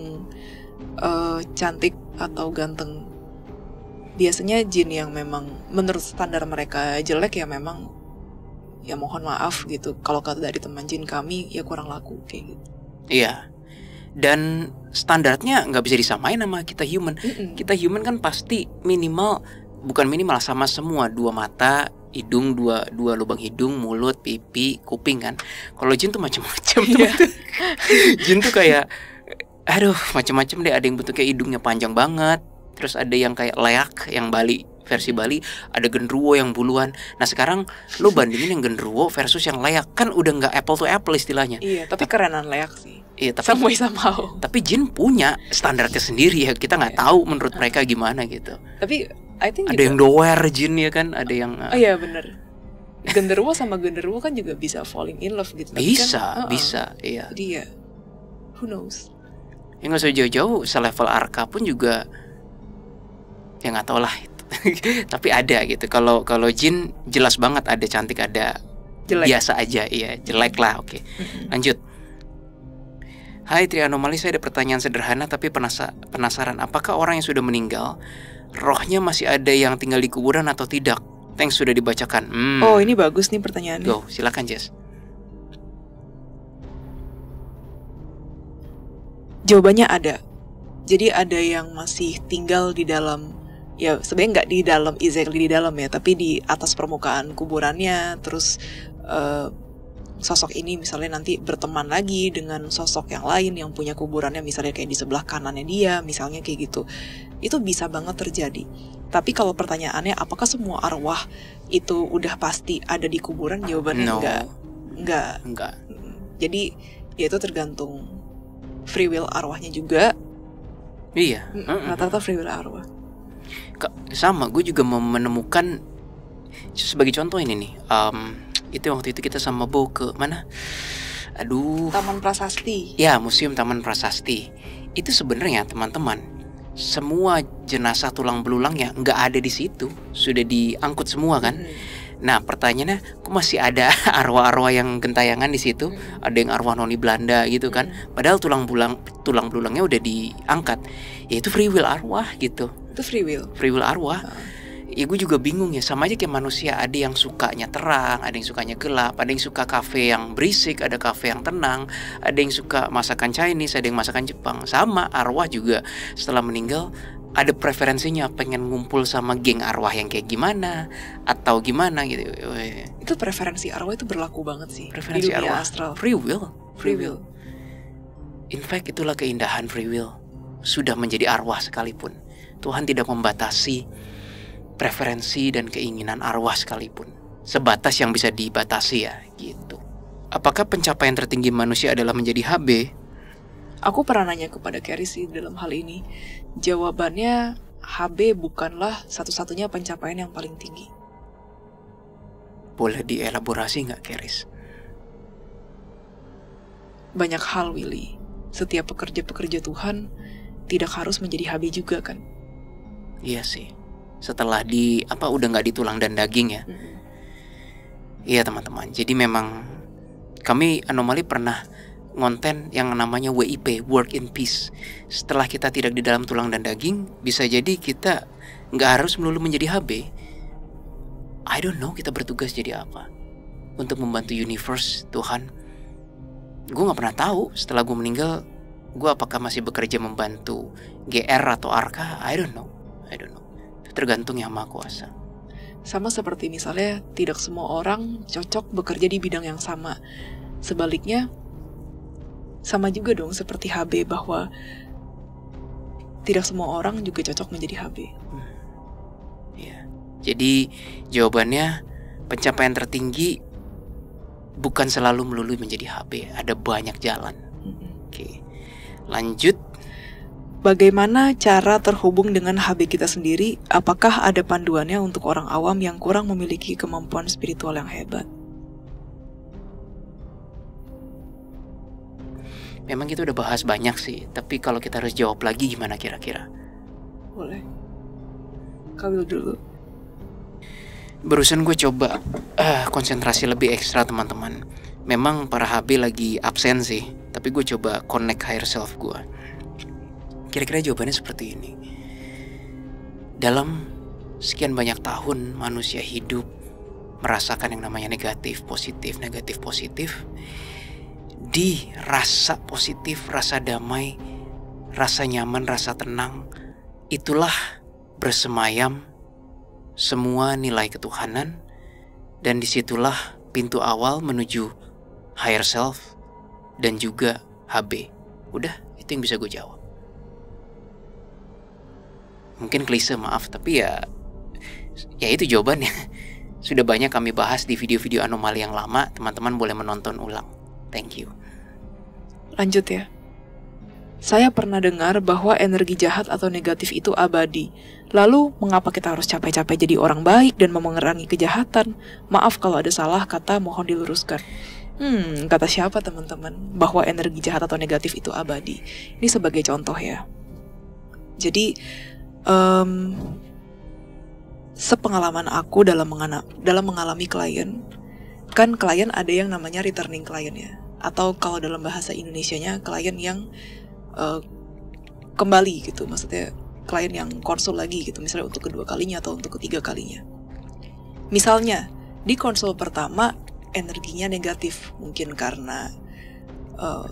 [SPEAKER 2] cantik atau ganteng, biasanya jin yang memang menurut standar mereka jelek ya memang ya mohon maaf gitu. Kalau kata dari teman jin kami ya kurang laku kayak gitu.
[SPEAKER 1] Iya. Dan standarnya nggak bisa disamain sama kita human. Kita human kan pasti minimal, bukan minimal, sama semua, 2 mata, hidung, dua lubang hidung, mulut, pipi, kuping kan. Kalau jin tuh macam-macam tuh. Jin tuh kayak aduh macam-macam deh. Ada yang bentuknya hidungnya panjang banget, terus ada yang kayak leak, yang Bali, versi Bali, ada genderuwo yang buluan. Nah sekarang lo bandingin yang genderuwo versus yang leak, kan udah nggak apple to apple istilahnya.
[SPEAKER 2] Iya, tapi kerenan leak sih.
[SPEAKER 1] Iya, tapi jin punya standarnya sendiri ya. Kita nggak tahu menurut mereka gimana gitu.
[SPEAKER 2] Tapi I think
[SPEAKER 1] ada
[SPEAKER 2] juga,
[SPEAKER 1] yang doer jin ya kan, ada yang
[SPEAKER 2] oh iya bener. Genderuwo sama genderuwo kan juga bisa falling in love gitu.
[SPEAKER 1] Bisa,
[SPEAKER 2] kan,
[SPEAKER 1] bisa, iya.
[SPEAKER 2] Jadi ya, who knows?
[SPEAKER 1] Ya nggak usah jauh-jauh, selevel Arka pun juga ya nggak tau lah. Tapi ada gitu. Kalau jin jelas banget ada cantik, ada jelek. Biasa aja, iya jelek lah. Oke. Lanjut. Hai Trianomali, saya ada pertanyaan sederhana tapi penasaran. Apakah orang yang sudah meninggal, rohnya masih ada yang tinggal di kuburan atau tidak? Thanks sudah dibacakan.
[SPEAKER 2] Oh ini bagus nih pertanyaannya.
[SPEAKER 1] Go, silakan Jess.
[SPEAKER 2] Jawabannya ada. Jadi ada yang masih tinggal di dalam, ya sebenarnya nggak di dalam, exactly di dalam ya, tapi di atas permukaan kuburannya. Terus sosok ini misalnya nanti berteman lagi dengan sosok yang lain yang punya kuburannya, misalnya kayak di sebelah kanannya dia, misalnya kayak gitu. Itu bisa banget terjadi. Tapi kalau pertanyaannya apakah semua arwah itu udah pasti ada di kuburan, jawabannya enggak. Jadi ya itu tergantung free will arwahnya juga.
[SPEAKER 1] Iya.
[SPEAKER 2] Rata-rata free will arwah.
[SPEAKER 1] Sama, gue juga menemukan sebagai contoh ini nih. Itu waktu itu kita sama Bo ke mana? Aduh.
[SPEAKER 2] Taman Prasasti.
[SPEAKER 1] Ya, Museum Taman Prasasti. Itu sebenarnya teman-teman, semua jenazah tulang belulang ya nggak ada di situ, sudah diangkut semua kan. Nah pertanyaannya, kok masih ada arwah-arwah yang gentayangan di situ? Ada yang arwah noni Belanda gitu kan? Padahal tulang belulangnya udah diangkat. Ya itu free will arwah gitu.
[SPEAKER 2] Itu free will
[SPEAKER 1] arwah. Ya gue juga bingung ya, sama aja kayak manusia. Ada yang sukanya terang, ada yang sukanya gelap, ada yang suka kafe yang berisik, ada kafe yang tenang, ada yang suka masakan Chinese, ada yang masakan Jepang. Sama arwah juga setelah meninggal ada preferensinya, pengen ngumpul sama geng arwah yang kayak gimana atau gimana gitu.
[SPEAKER 2] Itu preferensi arwah itu berlaku banget sih.
[SPEAKER 1] Preferensi
[SPEAKER 2] di dunia
[SPEAKER 1] arwah
[SPEAKER 2] astral.
[SPEAKER 1] Free will. In fact itulah keindahan free will. Sudah menjadi arwah sekalipun, Tuhan tidak membatasi preferensi dan keinginan arwah sekalipun, sebatas yang bisa dibatasi ya gitu. Apakah pencapaian tertinggi manusia adalah menjadi HB?
[SPEAKER 2] Aku pernah nanya kepada Keris sih dalam hal ini. Jawabannya HB bukanlah satu-satunya pencapaian yang paling tinggi.
[SPEAKER 1] Boleh dielaborasi nggak, Keris?
[SPEAKER 2] Banyak hal, Willy. Setiap pekerja-pekerja Tuhan tidak harus menjadi HB juga kan?
[SPEAKER 1] Iya sih. Setelah udah nggak di tulang dan daging ya. Iya teman-teman. Jadi memang kami Anomali pernah ngonten yang namanya WIP, Work in Peace. Setelah kita tidak di dalam tulang dan daging, bisa jadi kita nggak harus melulu menjadi HB. I don't know kita bertugas jadi apa. Untuk membantu universe, Tuhan. Gue gak pernah tahu setelah gue meninggal, gue apakah masih bekerja membantu GR atau Arka. I don't know. Tergantung Yang Maha Kuasa.
[SPEAKER 2] Sama seperti misalnya tidak semua orang cocok bekerja di bidang yang sama. Sebaliknya, sama juga dong seperti HB, bahwa tidak semua orang juga cocok menjadi HB.
[SPEAKER 1] Ya. Jadi jawabannya, pencapaian tertinggi bukan selalu melulu menjadi HB. Ada banyak jalan. Oke. Lanjut.
[SPEAKER 2] Bagaimana cara terhubung dengan HB kita sendiri? Apakah ada panduannya untuk orang awam yang kurang memiliki kemampuan spiritual yang hebat?
[SPEAKER 1] Memang kita udah bahas banyak sih, tapi kalau kita harus jawab lagi gimana kira-kira?
[SPEAKER 2] Boleh. Kawil dulu.
[SPEAKER 1] Barusan gue coba konsentrasi lebih ekstra teman-teman. Memang para HB lagi absen sih, tapi gue coba connect higher self gue. Kira-kira jawabannya seperti ini. Dalam sekian banyak tahun manusia hidup merasakan yang namanya negatif, positif. Di rasa positif, rasa damai, rasa nyaman, rasa tenang, itulah bersemayam semua nilai ketuhanan. Dan disitulah pintu awal menuju higher self dan juga HB. Udah, itu yang bisa gue jawab. Mungkin klise, maaf, tapi ya itu jawabannya. Sudah banyak kami bahas di video-video Anomali yang lama. Teman-teman boleh menonton ulang. Thank you.
[SPEAKER 2] Lanjut ya. Saya pernah dengar bahwa energi jahat atau negatif itu abadi. Lalu, mengapa kita harus capek-capek jadi orang baik dan memerangi kejahatan? Maaf kalau ada salah kata, mohon diluruskan. Kata siapa teman-teman? Bahwa energi jahat atau negatif itu abadi. Ini sebagai contoh ya. Jadi, sepengalaman aku dalam mengalami klien, kan klien ada yang namanya returning client ya, atau kalau dalam bahasa Indonesianya klien yang kembali gitu, maksudnya klien yang konsul lagi gitu, misalnya untuk kedua kalinya atau untuk ketiga kalinya. Misalnya di konsul pertama energinya negatif, mungkin karena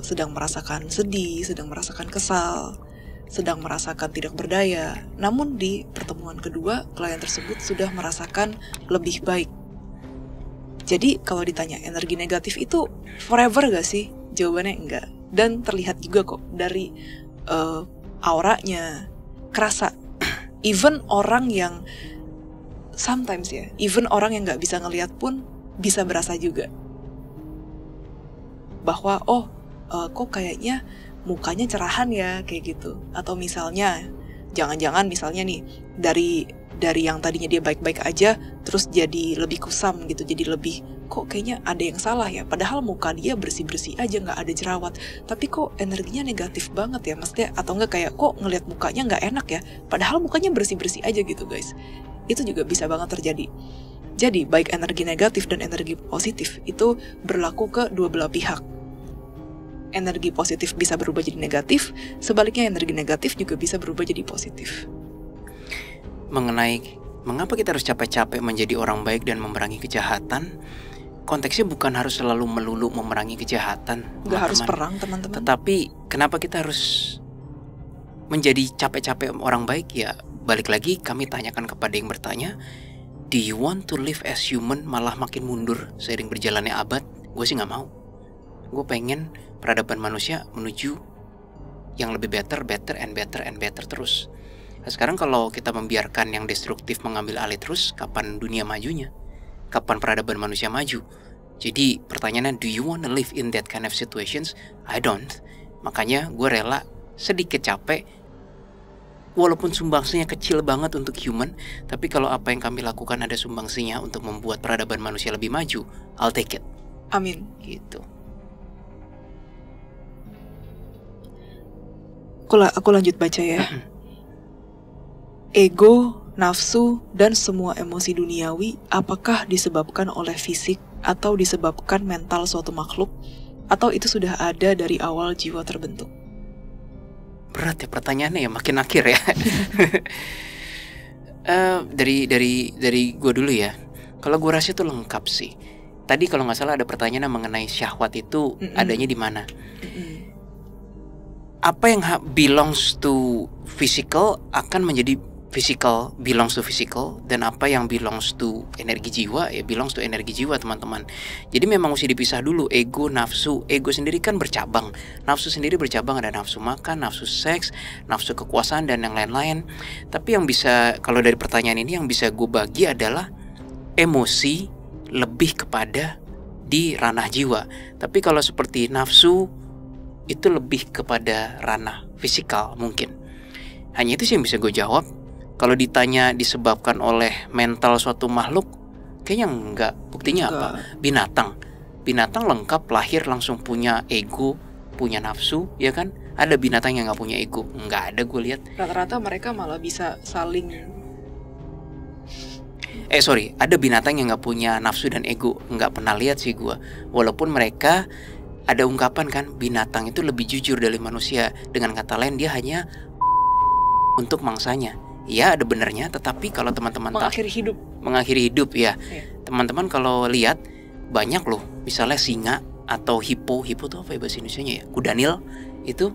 [SPEAKER 2] sedang merasakan sedih, sedang merasakan kesal, sedang merasakan tidak berdaya. Namun di pertemuan kedua, klien tersebut sudah merasakan lebih baik. Jadi kalau ditanya energi negatif itu forever gak sih? Jawabannya enggak. Dan terlihat juga kok dari auranya, kerasa. Even orang yang sometimes ya, even orang yang gak bisa ngelihat pun bisa berasa juga. Bahwa kok kayaknya mukanya cerahan ya, kayak gitu. Atau misalnya, jangan-jangan misalnya nih, dari yang tadinya dia baik-baik aja, terus jadi lebih kusam gitu, jadi lebih, kok kayaknya ada yang salah ya, padahal muka dia bersih-bersih aja, nggak ada jerawat, tapi kok energinya negatif banget ya, maksudnya, atau nggak kayak, kok ngelihat mukanya nggak enak ya, padahal mukanya bersih-bersih aja gitu guys. Itu juga bisa banget terjadi. Jadi, baik energi negatif dan energi positif, itu berlaku ke dua belah pihak. Energi positif bisa berubah jadi negatif, sebaliknya energi negatif juga bisa berubah jadi positif.
[SPEAKER 1] Mengenai mengapa kita harus capek-capek menjadi orang baik dan memerangi kejahatan, konteksnya bukan harus selalu melulu memerangi kejahatan,
[SPEAKER 2] Gak harus perang teman-teman.
[SPEAKER 1] Tetapi kenapa kita harus menjadi capek-capek orang baik? Ya balik lagi kami tanyakan kepada yang bertanya, do you want to live as human malah makin mundur seiring berjalannya abad? Gue sih gak mau. Gue pengen peradaban manusia menuju yang lebih better terus. Nah, sekarang kalau kita membiarkan yang destruktif mengambil alih terus, kapan dunia majunya? Kapan peradaban manusia maju? Jadi pertanyaannya, do you want to live in that kind of situations? I don't. Makanya gue rela sedikit capek walaupun sumbangsinya kecil banget untuk human, tapi kalau apa yang kami lakukan ada sumbangsinya untuk membuat peradaban manusia lebih maju, I'll take it.
[SPEAKER 2] Amin.
[SPEAKER 1] Gitu.
[SPEAKER 2] Aku lanjut baca ya. Ego, nafsu, dan semua emosi duniawi apakah disebabkan oleh fisik atau disebabkan mental suatu makhluk, atau itu sudah ada dari awal jiwa terbentuk?
[SPEAKER 1] Berat ya pertanyaannya ya, makin akhir ya. Dari gue dulu ya. Kalau gue rasa itu lengkap sih. Tadi kalau nggak salah ada pertanyaan mengenai syahwat itu adanya di mana. Apa yang belongs to physical akan menjadi physical, belongs to physical, dan apa yang belongs to energi jiwa ya belongs to energi jiwa, teman-teman. Jadi memang mesti dipisah dulu ego, nafsu. Ego sendiri kan bercabang, nafsu sendiri bercabang, ada nafsu makan, nafsu seks, nafsu kekuasaan, dan yang lain-lain. Tapi yang bisa, kalau dari pertanyaan ini yang bisa gue bagi adalah emosi lebih kepada di ranah jiwa. Tapi kalau seperti nafsu itu lebih kepada ranah fisikal mungkin. Hanya itu sih yang bisa gue jawab. Kalau ditanya disebabkan oleh mental suatu makhluk, kayaknya enggak. Buktinya apa? Binatang lengkap lahir langsung punya ego, punya nafsu, ya kan? Ada binatang yang nggak punya ego? Nggak ada, gue lihat.
[SPEAKER 2] Rata-rata mereka malah bisa saling.
[SPEAKER 1] Ada binatang yang nggak punya nafsu dan ego. Nggak pernah lihat sih gue. Walaupun mereka ada ungkapan kan, binatang itu lebih jujur dari manusia. Dengan kata lain, dia hanya untuk mangsanya. Ya, ada benernya, tetapi kalau teman-teman mengakhiri hidup ya. Teman-teman kalau lihat banyak loh, misalnya singa atau hipo itu apa ya bahasa Indonesianya ya? Kudanil itu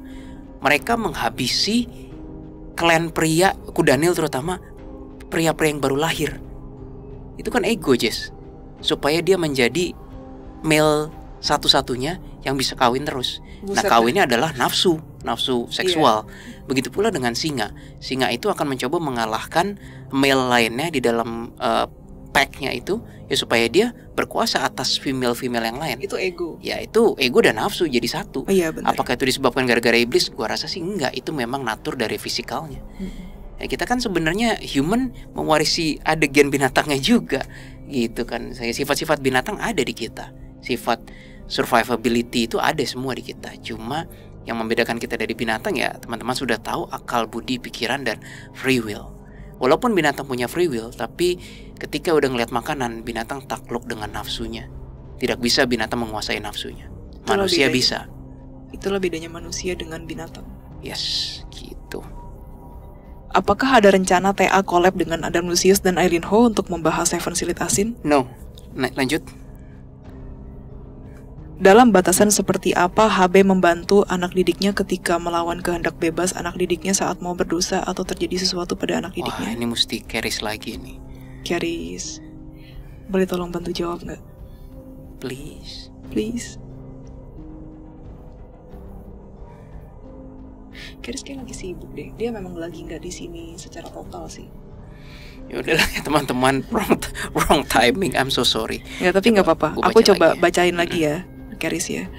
[SPEAKER 1] mereka menghabisi klan pria, kudanil terutama pria-pria yang baru lahir. Itu kan ego, Jess. Supaya dia menjadi male satu-satunya yang bisa kawin terus. Nah, kawinnya adalah nafsu seksual. Begitu pula dengan singa. Singa itu akan mencoba mengalahkan male lainnya di dalam pack-nya itu, ya supaya dia berkuasa atas female yang lain.
[SPEAKER 2] Itu ego.
[SPEAKER 1] Ya, itu ego dan nafsu jadi satu.
[SPEAKER 2] Iya, benar.
[SPEAKER 1] Apakah itu disebabkan gara-gara iblis? Gua rasa sih enggak. Itu memang natur dari fisikalnya. Ya, kita kan sebenarnya human mewarisi adegan binatangnya juga, gitu kan. Sifat-sifat binatang ada di kita. Sifat survivability itu ada semua di kita. Cuma yang membedakan kita dari binatang ya teman-teman sudah tahu, akal, budi, pikiran, dan free will. Walaupun binatang punya free will, tapi ketika udah ngeliat makanan, binatang takluk dengan nafsunya. Tidak bisa binatang menguasai nafsunya. Manusia bisa.
[SPEAKER 2] Itulah bedanya manusia dengan binatang.
[SPEAKER 1] Yes, gitu.
[SPEAKER 2] Apakah ada rencana TA collab dengan Adam Lucius dan Eileen Ho untuk membahas Seven Silit Asin?
[SPEAKER 1] No. Lanjut.
[SPEAKER 2] Dalam batasan seperti apa HB membantu anak didiknya ketika melawan kehendak bebas anak didiknya saat mau berdosa atau terjadi sesuatu pada anak didiknya?
[SPEAKER 1] Wah, ini mesti Keris lagi nih.
[SPEAKER 2] Keris, boleh tolong bantu jawab nggak?
[SPEAKER 1] Please.
[SPEAKER 2] Keris kayak lagi sibuk deh. Dia memang lagi nggak di sini secara total sih.
[SPEAKER 1] Ya udahlah ya teman-teman, wrong timing. I'm so sorry.
[SPEAKER 2] Ya tapi nggak apa-apa. Aku coba bacain lagi ya. Keris ya.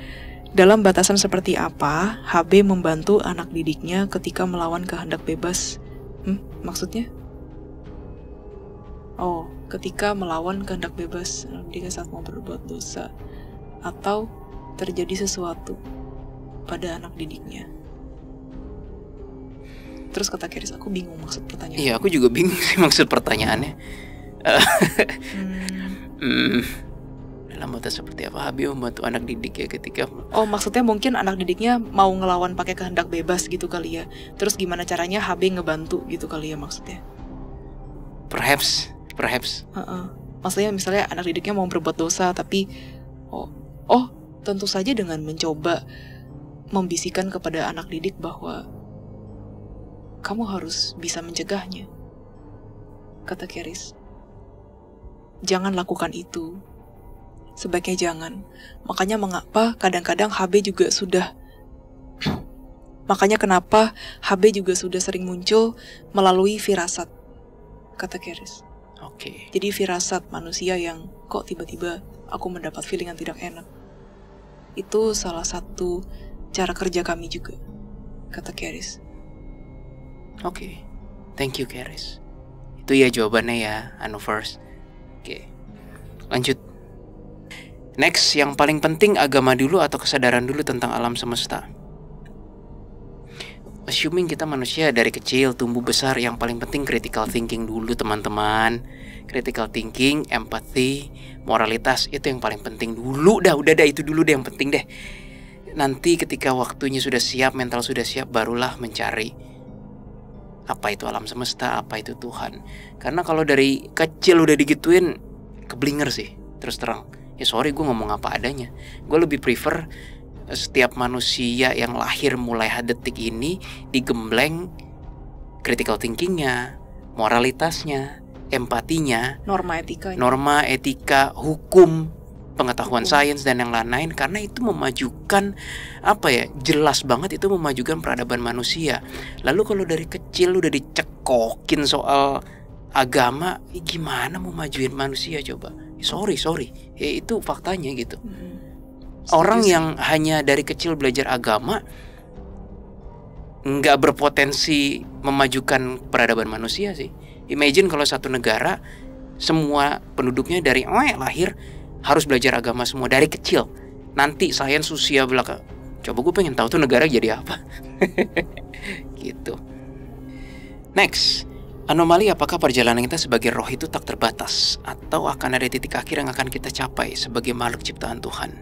[SPEAKER 2] Dalam batasan seperti apa HB membantu anak didiknya ketika melawan kehendak bebas? Maksudnya? Oh, ketika melawan kehendak bebas anak didiknya saat mau berbuat dosa atau terjadi sesuatu pada anak didiknya. Terus kata Keris, aku bingung maksud pertanyaannya.
[SPEAKER 1] Iya, aku juga bingung sih maksud pertanyaannya. Dalam batas seperti apa HB membantu anak didik ya ketika...
[SPEAKER 2] Oh, maksudnya mungkin anak didiknya mau ngelawan pakai kehendak bebas gitu kali ya. Terus gimana caranya HB ngebantu gitu kali ya maksudnya.
[SPEAKER 1] Perhaps.
[SPEAKER 2] Maksudnya misalnya anak didiknya mau berbuat dosa tapi tentu saja dengan mencoba membisikkan kepada anak didik bahwa kamu harus bisa mencegahnya. Kata Keris, jangan lakukan itu. Sebaiknya jangan. Makanya mengapa kadang-kadang HB juga sudah Makanya kenapa HB juga sudah sering muncul melalui firasat. Kata Keris.
[SPEAKER 1] Oke.
[SPEAKER 2] Jadi firasat manusia yang kok tiba-tiba aku mendapat feeling yang tidak enak. Itu salah satu cara kerja kami juga. Kata Keris.
[SPEAKER 1] Oke. Thank you Keris. Itu ya jawabannya ya, Anovers. Oke, lanjut. Next, yang paling penting agama dulu atau kesadaran dulu tentang alam semesta? Assuming kita manusia dari kecil tumbuh besar, yang paling penting critical thinking dulu teman-teman. Critical thinking, empathy, moralitas, itu yang paling penting dulu dah. Udah dah, itu dulu deh yang penting deh. Nanti ketika waktunya sudah siap, mental sudah siap, barulah mencari apa itu alam semesta, apa itu Tuhan. Karena kalau dari kecil udah digituin, keblinger sih, terus terang. Ya sorry, gue ngomong apa adanya. Gue lebih prefer setiap manusia yang lahir mulai detik ini digembleng critical thinkingnya, moralitasnya, empatinya, norma etika, hukum, pengetahuan sains dan yang lain-lain. Karena itu memajukan jelas banget itu memajukan peradaban manusia. Lalu kalau dari kecil udah dicekokin soal agama, gimana mau majuin manusia coba? Sorry, itu faktanya gitu. Orang yang hanya dari kecil belajar agama nggak berpotensi memajukan peradaban manusia sih. Imagine kalau satu negara semua penduduknya dari lahir harus belajar agama semua dari kecil. Nanti sains usia belakang. Coba gue pengen tahu tuh negara jadi apa. Gitu. Next, anomali, apakah perjalanan kita sebagai roh itu tak terbatas atau akan ada titik akhir yang akan kita capai sebagai makhluk ciptaan Tuhan?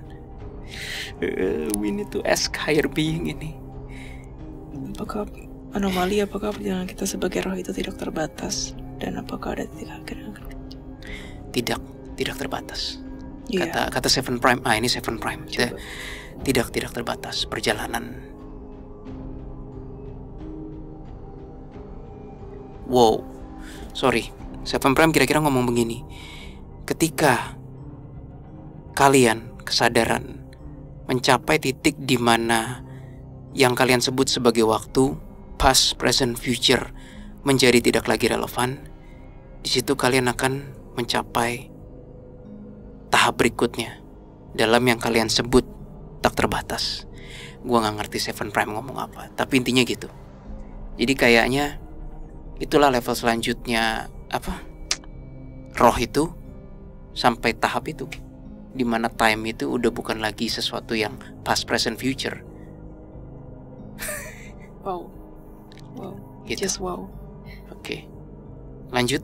[SPEAKER 1] We need to ask higher being ini.
[SPEAKER 2] Apakah perjalanan kita sebagai roh itu tidak terbatas, dan apakah ada titik akhir yang akan kita...
[SPEAKER 1] Tidak terbatas. Kata Seven Prime. Ini Seven Prime. Tidak terbatas perjalanan. Wow. Sorry, Seven Prime kira-kira ngomong begini. Ketika kalian kesadaran mencapai titik di mana yang kalian sebut sebagai waktu, past, present, future, menjadi tidak lagi relevan, di situ kalian akan mencapai tahap berikutnya dalam yang kalian sebut tak terbatas. Gua nggak ngerti Seven Prime ngomong apa, tapi intinya gitu. Jadi kayaknya itulah level selanjutnya roh itu sampai tahap itu, dimana time itu udah bukan lagi sesuatu yang past, present, future.
[SPEAKER 2] Wow.
[SPEAKER 1] Gitu.
[SPEAKER 2] Just wow.
[SPEAKER 1] Oke. Lanjut.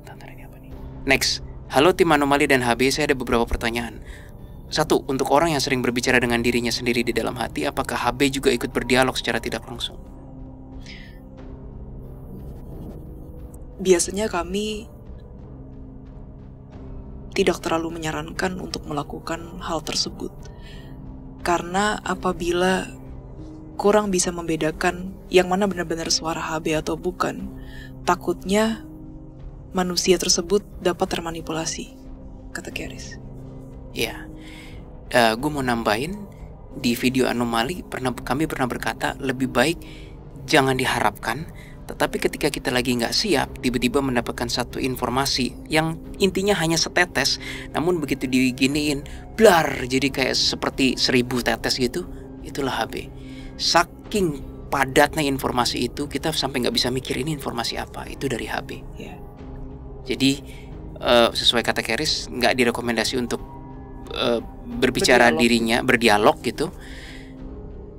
[SPEAKER 1] Ini apa nih? Next. Halo tim Anomali dan HB, saya ada beberapa pertanyaan. 1. Untuk orang yang sering berbicara dengan dirinya sendiri di dalam hati, apakah HB juga ikut berdialog secara tidak langsung?
[SPEAKER 2] Biasanya kami tidak terlalu menyarankan untuk melakukan hal tersebut, karena apabila kurang bisa membedakan yang mana benar-benar suara HB atau bukan, takutnya manusia tersebut dapat termanipulasi, kata Keris.
[SPEAKER 1] Ya, gue mau nambahin, di video Anomali kami pernah berkata lebih baik jangan diharapkan. Tetapi ketika kita lagi nggak siap, tiba-tiba mendapatkan satu informasi yang intinya hanya setetes, namun begitu diginiin, blar, jadi kayak seperti 1000 tetes gitu, itulah HB. Saking padatnya informasi itu, kita sampai nggak bisa mikir ini informasi apa, itu dari HB.
[SPEAKER 2] Yeah.
[SPEAKER 1] Jadi sesuai kata Keris, nggak direkomendasi untuk berbicara berdialog gitu.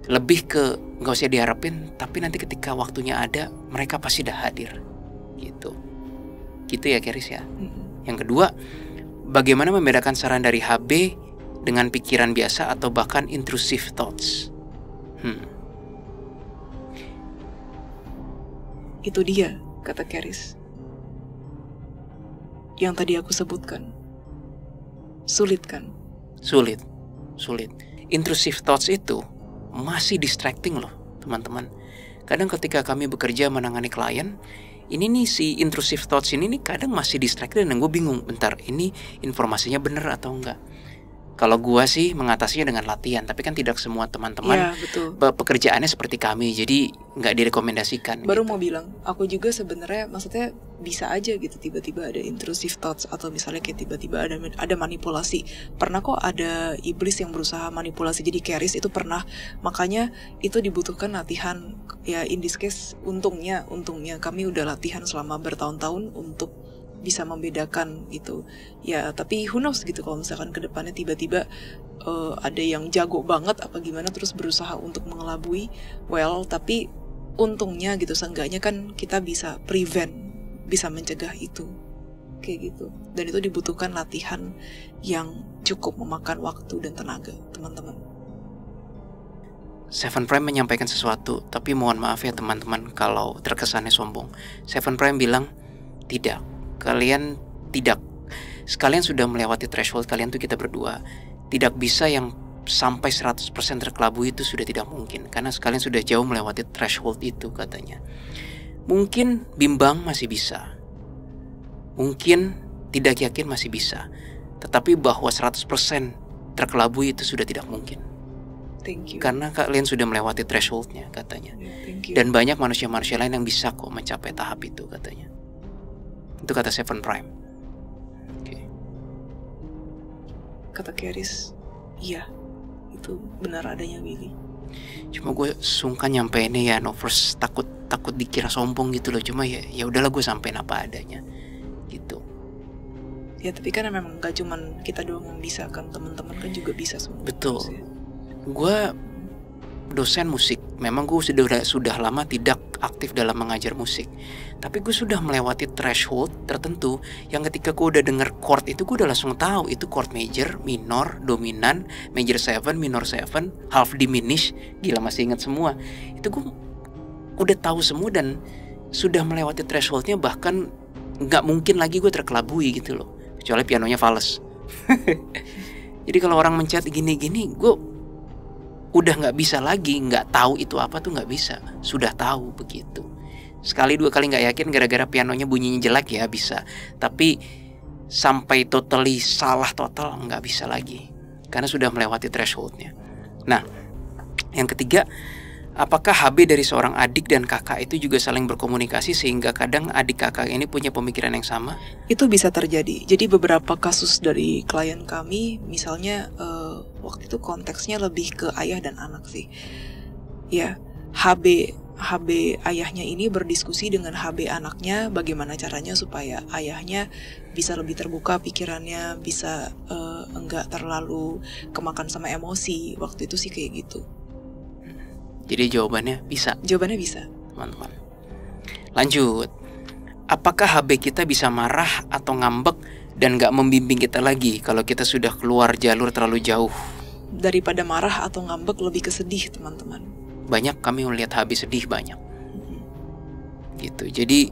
[SPEAKER 1] Lebih ke nggak usah diharapin, tapi nanti ketika waktunya ada, mereka pasti udah hadir, gitu ya Keris ya. Yang kedua, bagaimana membedakan saran dari HB dengan pikiran biasa atau bahkan intrusive thoughts?
[SPEAKER 2] Itu dia, kata Keris, yang tadi aku sebutkan. Sulit kan? Sulit.
[SPEAKER 1] Intrusive thoughts itu masih distracting loh teman-teman. Kadang ketika kami bekerja menangani klien, ini nih si intrusive thoughts ini nih kadang masih distracting dan gue bingung, bentar ini informasinya bener atau enggak. Kalau gua sih mengatasinya dengan latihan, tapi kan tidak semua teman-teman
[SPEAKER 2] Iya, betul.
[SPEAKER 1] pekerjaannya seperti kami, jadi nggak direkomendasikan.
[SPEAKER 2] Baru
[SPEAKER 1] gitu.
[SPEAKER 2] mau bilang, aku juga sebenarnya maksudnya bisa aja gitu tiba-tiba ada intrusive thoughts atau misalnya kayak tiba-tiba ada manipulasi. Pernah kok ada iblis yang berusaha manipulasi jadi Keris, itu pernah. Makanya itu dibutuhkan latihan. Ya in this case untungnya kami udah latihan selama bertahun-tahun untuk bisa membedakan gitu. Ya tapi who knows gitu kalau misalkan kedepannya tiba-tiba ada yang jago banget apa gimana terus berusaha untuk mengelabui. Well, tapi untungnya gitu seenggaknya kan kita bisa prevent, bisa mencegah itu kayak gitu. Dan itu dibutuhkan latihan yang cukup memakan waktu dan tenaga, teman-teman.
[SPEAKER 1] Seven Prime menyampaikan sesuatu, tapi mohon maaf ya teman-teman kalau terkesannya sombong. Seven Prime bilang, tidak, kalian tidak. Sekalian sudah melewati threshold kalian tuh kita berdua. Tidak bisa yang sampai 100% terkelabui, itu sudah tidak mungkin. Karena sekalian sudah jauh melewati threshold itu katanya. Mungkin bimbang masih bisa. Mungkin tidak yakin masih bisa. Tetapi bahwa 100% terkelabui itu sudah tidak mungkin.
[SPEAKER 2] Thank you.
[SPEAKER 1] Karena kalian sudah melewati thresholdnya katanya.
[SPEAKER 2] Thank you.
[SPEAKER 1] Dan banyak manusia-manusia lain yang bisa kok mencapai tahap itu katanya. Itu kata Seven Prime. Oke.
[SPEAKER 2] Kata Keris, iya, itu benar adanya Willy.
[SPEAKER 1] Cuma gue sungkan nyampein ya, no first takut dikira sombong gitu loh. Cuma ya udahlah, gue sampein apa adanya gitu.
[SPEAKER 2] Ya tapi kan memang gak cuman kita doang yang bisa kan, teman-teman kan juga bisa semua.
[SPEAKER 1] Betul.
[SPEAKER 2] Ya.
[SPEAKER 1] Gue dosen musik. Memang gue sudah lama tidak aktif dalam mengajar musik. Tapi gue sudah melewati threshold tertentu yang ketika gue udah denger chord itu, gue udah langsung tahu itu chord major, minor, dominan, major 7, minor 7, half diminished. Gila, masih ingat semua. Itu gue udah tahu semua dan sudah melewati thresholdnya, bahkan nggak mungkin lagi gue terkelabui gitu loh. Kecuali pianonya fals. Jadi kalau orang mencet gini-gini, gue udah nggak bisa lagi, nggak tahu itu apa tuh nggak bisa, sudah tahu begitu. Sekali dua kali nggak yakin gara-gara pianonya bunyinya jelek ya bisa, tapi sampai totally salah total nggak bisa lagi, karena sudah melewati thresholdnya. Nah, yang ketiga, apakah HB dari seorang adik dan kakak itu juga saling berkomunikasi sehingga kadang adik kakak ini punya pemikiran yang sama?
[SPEAKER 2] Itu bisa terjadi. Jadi beberapa kasus dari klien kami, misalnya waktu itu konteksnya lebih ke ayah dan anak sih. Ya, HB ayahnya ini berdiskusi dengan HB anaknya bagaimana caranya supaya ayahnya bisa lebih terbuka pikirannya, bisa enggak terlalu kemakan sama emosi. Waktu itu sih kayak gitu.
[SPEAKER 1] Jadi jawabannya bisa.
[SPEAKER 2] Jawabannya bisa.
[SPEAKER 1] Teman-teman. Lanjut. Apakah HB kita bisa marah atau ngambek dan gak membimbing kita lagi kalau kita sudah keluar jalur terlalu jauh?
[SPEAKER 2] Daripada marah atau ngambek, lebih ke sedih, teman-teman.
[SPEAKER 1] Banyak kami melihat HB sedih banyak. Gitu. Jadi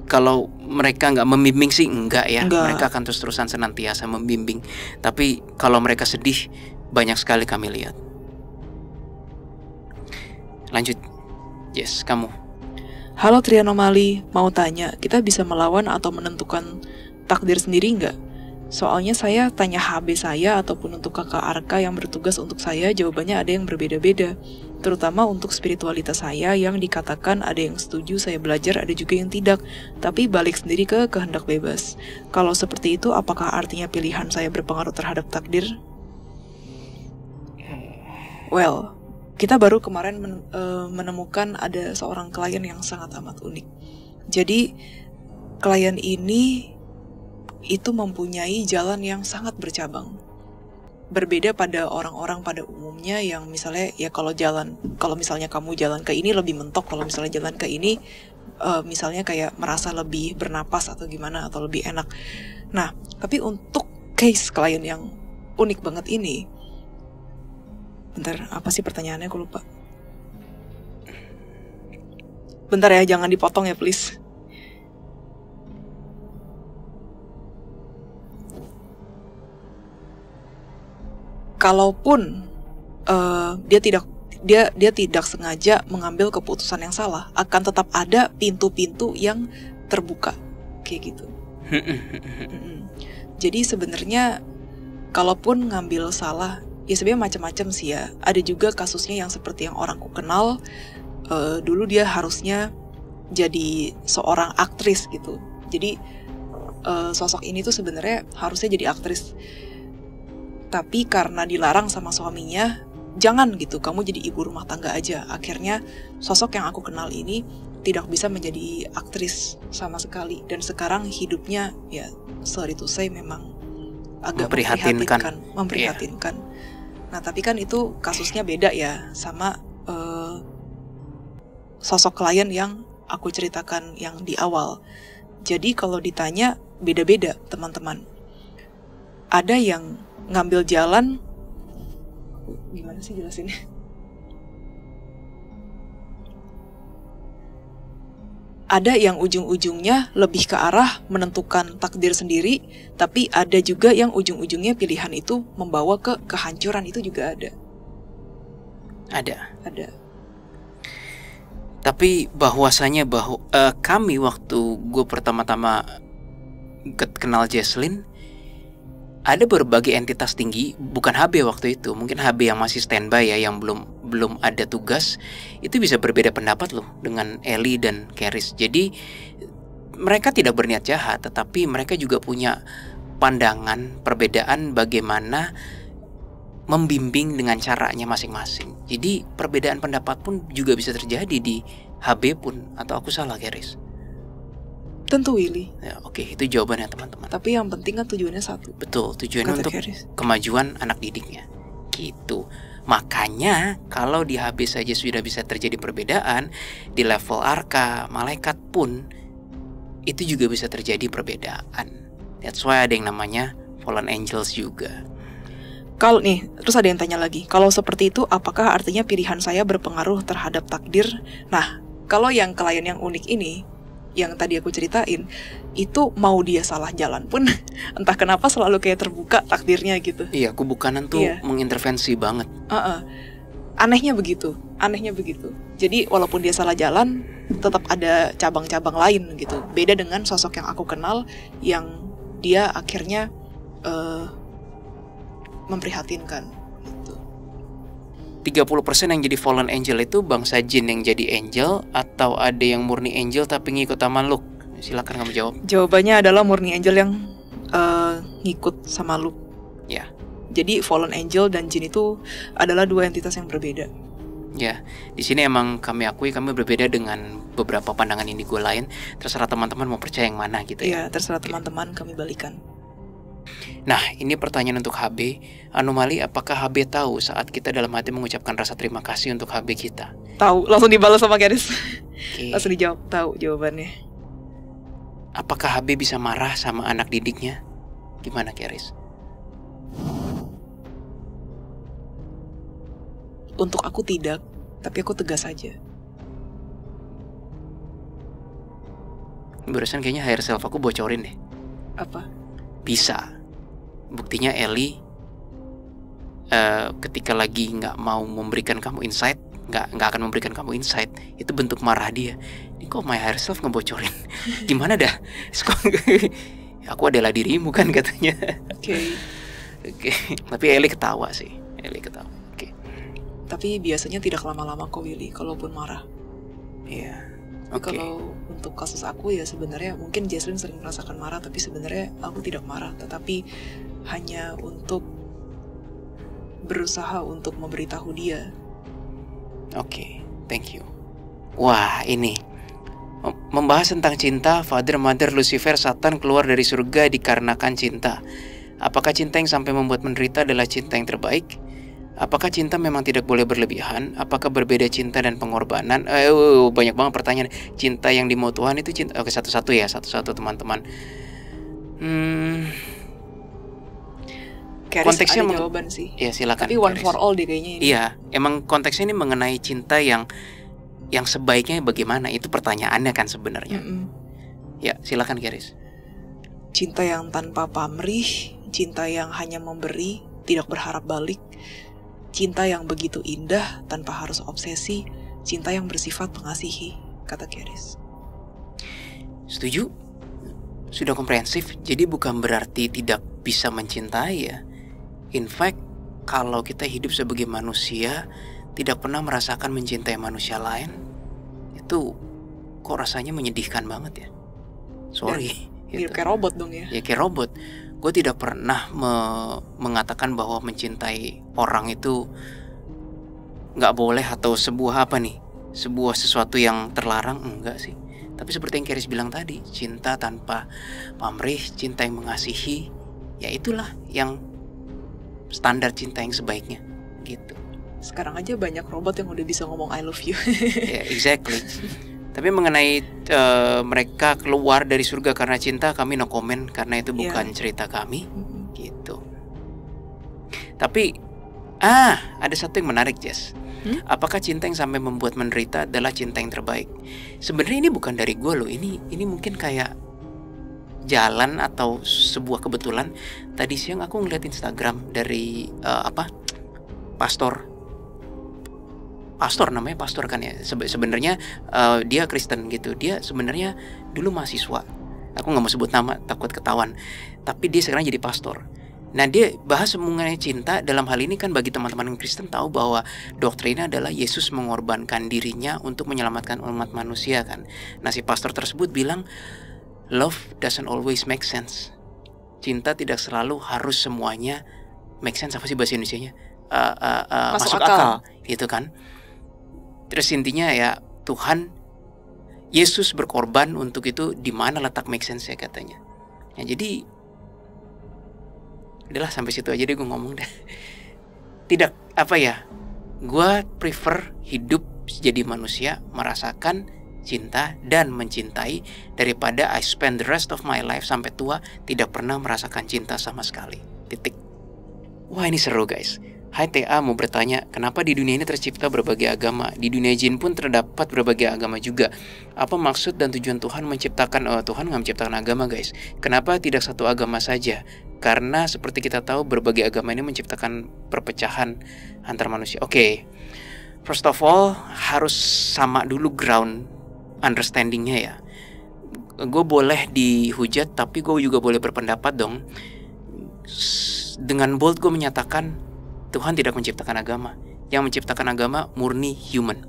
[SPEAKER 1] kalau mereka gak membimbing sih enggak ya.
[SPEAKER 2] Enggak.
[SPEAKER 1] Mereka akan terus-terusan senantiasa membimbing. Tapi kalau mereka sedih, banyak sekali kami lihat. Lanjut. Yes, kamu.
[SPEAKER 2] Halo Trianomali, mau tanya, kita bisa melawan atau menentukan takdir sendiri nggak? Soalnya saya tanya HB saya ataupun untuk kakak Arka yang bertugas untuk saya, jawabannya ada yang berbeda-beda. Terutama untuk spiritualitas saya yang dikatakan ada yang setuju saya belajar, ada juga yang tidak. Tapi balik sendiri ke kehendak bebas. Kalau seperti itu, apakah artinya pilihan saya berpengaruh terhadap takdir? Well, kita baru kemarin menemukan ada seorang klien yang sangat amat unik. Jadi, klien ini itu mempunyai jalan yang sangat bercabang. Berbeda pada orang-orang pada umumnya yang misalnya ya kalau misalnya kamu jalan ke ini lebih mentok, kalau misalnya jalan ke ini misalnya kayak merasa lebih bernapas atau gimana atau lebih enak. Nah, tapi untuk case klien yang unik banget ini, bentar, apa sih pertanyaannya, aku lupa. Bentar ya, jangan dipotong ya please. Kalaupun dia tidak sengaja mengambil keputusan yang salah, akan tetap ada pintu-pintu yang terbuka kayak gitu. Jadi sebenarnya kalaupun ngambil salah, ya sebenarnya macam-macam sih ya. Ada juga kasusnya yang seperti yang orangku kenal, dulu dia harusnya jadi seorang aktris gitu. Jadi sosok ini tuh sebenarnya harusnya jadi aktris, tapi karena dilarang sama suaminya, jangan gitu, kamu jadi ibu rumah tangga aja. Akhirnya sosok yang aku kenal ini tidak bisa menjadi aktris sama sekali, dan sekarang hidupnya ya sorry to say memang agak memprihatinkan. Nah tapi kan itu kasusnya beda ya sama sosok klien yang aku ceritakan yang di awal. Jadi kalau ditanya beda-beda teman-teman. Ada yang ngambil jalan, gimana sih jelasinnya? Ada yang ujung-ujungnya lebih ke arah menentukan takdir sendiri, tapi ada juga yang ujung-ujungnya pilihan itu membawa ke kehancuran, itu juga ada. Ada.
[SPEAKER 1] Tapi bahwasanya kami waktu gue pertama-tama kenal Jesslyn, ada berbagai entitas tinggi, bukan HB waktu itu, mungkin HB yang masih standby ya, yang belum ada tugas, itu bisa berbeda pendapat loh dengan Ellie dan Keris. Jadi mereka tidak berniat jahat, tetapi mereka juga punya pandangan perbedaan bagaimana membimbing dengan caranya masing-masing. Jadi perbedaan pendapat pun juga bisa terjadi di HB pun, atau aku salah Keris?
[SPEAKER 2] Tentu Willy.
[SPEAKER 1] Ya, oke, itu jawabannya teman-teman.
[SPEAKER 2] Tapi yang penting kan tujuannya satu.
[SPEAKER 1] Betul, tujuannya
[SPEAKER 2] Kata
[SPEAKER 1] untuk
[SPEAKER 2] Keris.
[SPEAKER 1] kemajuan anak didiknya. Gitu. Makanya kalau di HB saja sudah bisa terjadi perbedaan, di level arka, malaikat pun itu juga bisa terjadi perbedaan. That's why ada yang namanya fallen angels juga.
[SPEAKER 2] Kalau nih, terus ada yang tanya lagi, kalau seperti itu apakah artinya pilihan saya berpengaruh terhadap takdir? Nah, kalau yang klien yang unik ini, yang tadi aku ceritain, itu mau dia salah jalan pun entah kenapa selalu kayak terbuka takdirnya gitu.
[SPEAKER 1] Iya, kubukanan tuh mengintervensi banget.
[SPEAKER 2] Anehnya begitu. Jadi walaupun dia salah jalan, tetap ada cabang-cabang lain gitu. Beda dengan sosok yang aku kenal, yang dia akhirnya memprihatinkan gitu.
[SPEAKER 1] 30% yang jadi fallen angel itu bangsa jin yang jadi angel, atau ada yang murni angel tapi ngikut sama Luke? Silakan kamu jawab.
[SPEAKER 2] Jawabannya adalah murni angel yang ngikut sama Luke.
[SPEAKER 1] Ya.
[SPEAKER 2] Jadi fallen angel dan jin itu adalah dua entitas yang berbeda.
[SPEAKER 1] Ya, di sini emang kami akui kami berbeda dengan beberapa pandangan indigo lain. Terserah teman-teman mau percaya yang mana gitu ya.
[SPEAKER 2] Iya, terserah teman-teman, kami balikan.
[SPEAKER 1] Nah, ini pertanyaan untuk HB. Anomali, apakah HB tahu saat kita dalam hati mengucapkan rasa terima kasih untuk HB kita?
[SPEAKER 2] Tahu, langsung dibalas sama Keris.
[SPEAKER 1] Okay.
[SPEAKER 2] Langsung dijawab, tahu jawabannya.
[SPEAKER 1] Apakah HB bisa marah sama anak didiknya? Gimana Keris?
[SPEAKER 2] Untuk aku tidak, tapi aku tegas aja.
[SPEAKER 1] Barusan kayaknya higher self aku bocorin deh.
[SPEAKER 2] Apa?
[SPEAKER 1] Bisa. Buktinya Ellie ketika lagi nggak mau memberikan kamu insight, nggak akan memberikan kamu insight, itu bentuk marah dia. Ini kok my higher self ngebocorin? Gimana dah? Aku adalah dirimu kan katanya. Oke. Tapi Ellie ketawa sih. Oke.
[SPEAKER 2] Tapi biasanya tidak lama-lama kok Willy, kalaupun marah.
[SPEAKER 1] Iya.
[SPEAKER 2] Okay. Kalau untuk kasus aku ya sebenarnya mungkin Jesslyn sering merasakan marah, tapi sebenarnya aku tidak marah, tetapi hanya untuk berusaha untuk memberitahu dia.
[SPEAKER 1] Oke, thank you. Wah, ini membahas tentang cinta. Father, Mother, Lucifer, Satan keluar dari surga dikarenakan cinta. Apakah cinta yang sampai membuat menderita adalah cinta yang terbaik? Apakah cinta memang tidak boleh berlebihan? Apakah berbeda cinta dan pengorbanan? Banyak banget pertanyaan. Cinta yang dimau Tuhan itu cinta. Oke, satu-satu teman-teman.
[SPEAKER 2] Konteksnya ada jawaban sih.
[SPEAKER 1] Ya silakan.
[SPEAKER 2] Tapi one for all deh kayaknya ini.
[SPEAKER 1] Iya, emang konteksnya ini mengenai cinta yang sebaiknya bagaimana? Itu pertanyaannya kan sebenarnya. Ya, silakan Keris.
[SPEAKER 2] Cinta yang tanpa pamrih, cinta yang hanya memberi, tidak berharap balik. Cinta yang begitu indah tanpa harus obsesi, cinta yang bersifat mengasihi, kata Keris.
[SPEAKER 1] Setuju? Sudah komprehensif. Jadi bukan berarti tidak bisa mencintai ya. In fact, kalau kita hidup sebagai manusia tidak pernah merasakan mencintai manusia lain, itu kok rasanya menyedihkan banget ya. Sorry.
[SPEAKER 2] Ya, kayak robot dong ya.
[SPEAKER 1] Ya kayak robot. Gue tidak pernah mengatakan bahwa mencintai orang itu nggak boleh atau sebuah sebuah sesuatu yang terlarang, enggak sih. Tapi seperti yang Keris bilang tadi, cinta tanpa pamrih, cinta yang mengasihi, ya itulah yang standar cinta yang sebaiknya gitu.
[SPEAKER 2] Sekarang aja banyak robot yang udah bisa ngomong I love you.
[SPEAKER 1] Yeah, exactly. Tapi mengenai mereka keluar dari surga karena cinta, kami no comment karena itu bukan cerita kami gitu. Tapi ada satu yang menarik, Jess. Apakah cinta yang sampai membuat menderita adalah cinta yang terbaik? Sebenarnya ini bukan dari gue loh. Ini mungkin kayak jalan atau sebuah kebetulan. Tadi siang aku ngeliat Instagram dari pastor namanya pastor kan ya. Sebenarnya dia Kristen gitu. Dia sebenarnya dulu mahasiswa. Aku nggak mau sebut nama takut ketahuan. Tapi dia sekarang jadi pastor. Nah, dia bahas mengenai cinta. Dalam hal ini kan bagi teman-teman yang Kristen tahu bahwa doktrinnya adalah Yesus mengorbankan dirinya untuk menyelamatkan umat manusia kan. Nah, si pastor tersebut bilang, love doesn't always make sense. Cinta tidak selalu harus semuanya make sense. Apa sih bahasa Indonesianya? Masuk akal gitu kan. Terus intinya ya Tuhan Yesus berkorban untuk itu, di mana letak make sense ya katanya. Nah, jadi udahlah sampai situ aja deh gue ngomong deh. Tidak gue prefer hidup jadi manusia, merasakan cinta dan mencintai, daripada I spend the rest of my life sampai tua tidak pernah merasakan cinta sama sekali. Titik. Wah, ini seru guys. Hai TA, mau bertanya, kenapa di dunia ini tercipta berbagai agama? Di dunia jin pun terdapat berbagai agama juga. Apa maksud dan tujuan Tuhan menciptakan? Tuhan nggak menciptakan agama guys. Kenapa tidak satu agama saja? Karena seperti kita tahu berbagai agama ini menciptakan perpecahan antar manusia. Oke. First of all, harus sama dulu ground understandingnya ya. Gue boleh dihujat, tapi gue juga boleh berpendapat dong. Dengan bold gue menyatakan Tuhan tidak menciptakan agama. Yang menciptakan agama murni human.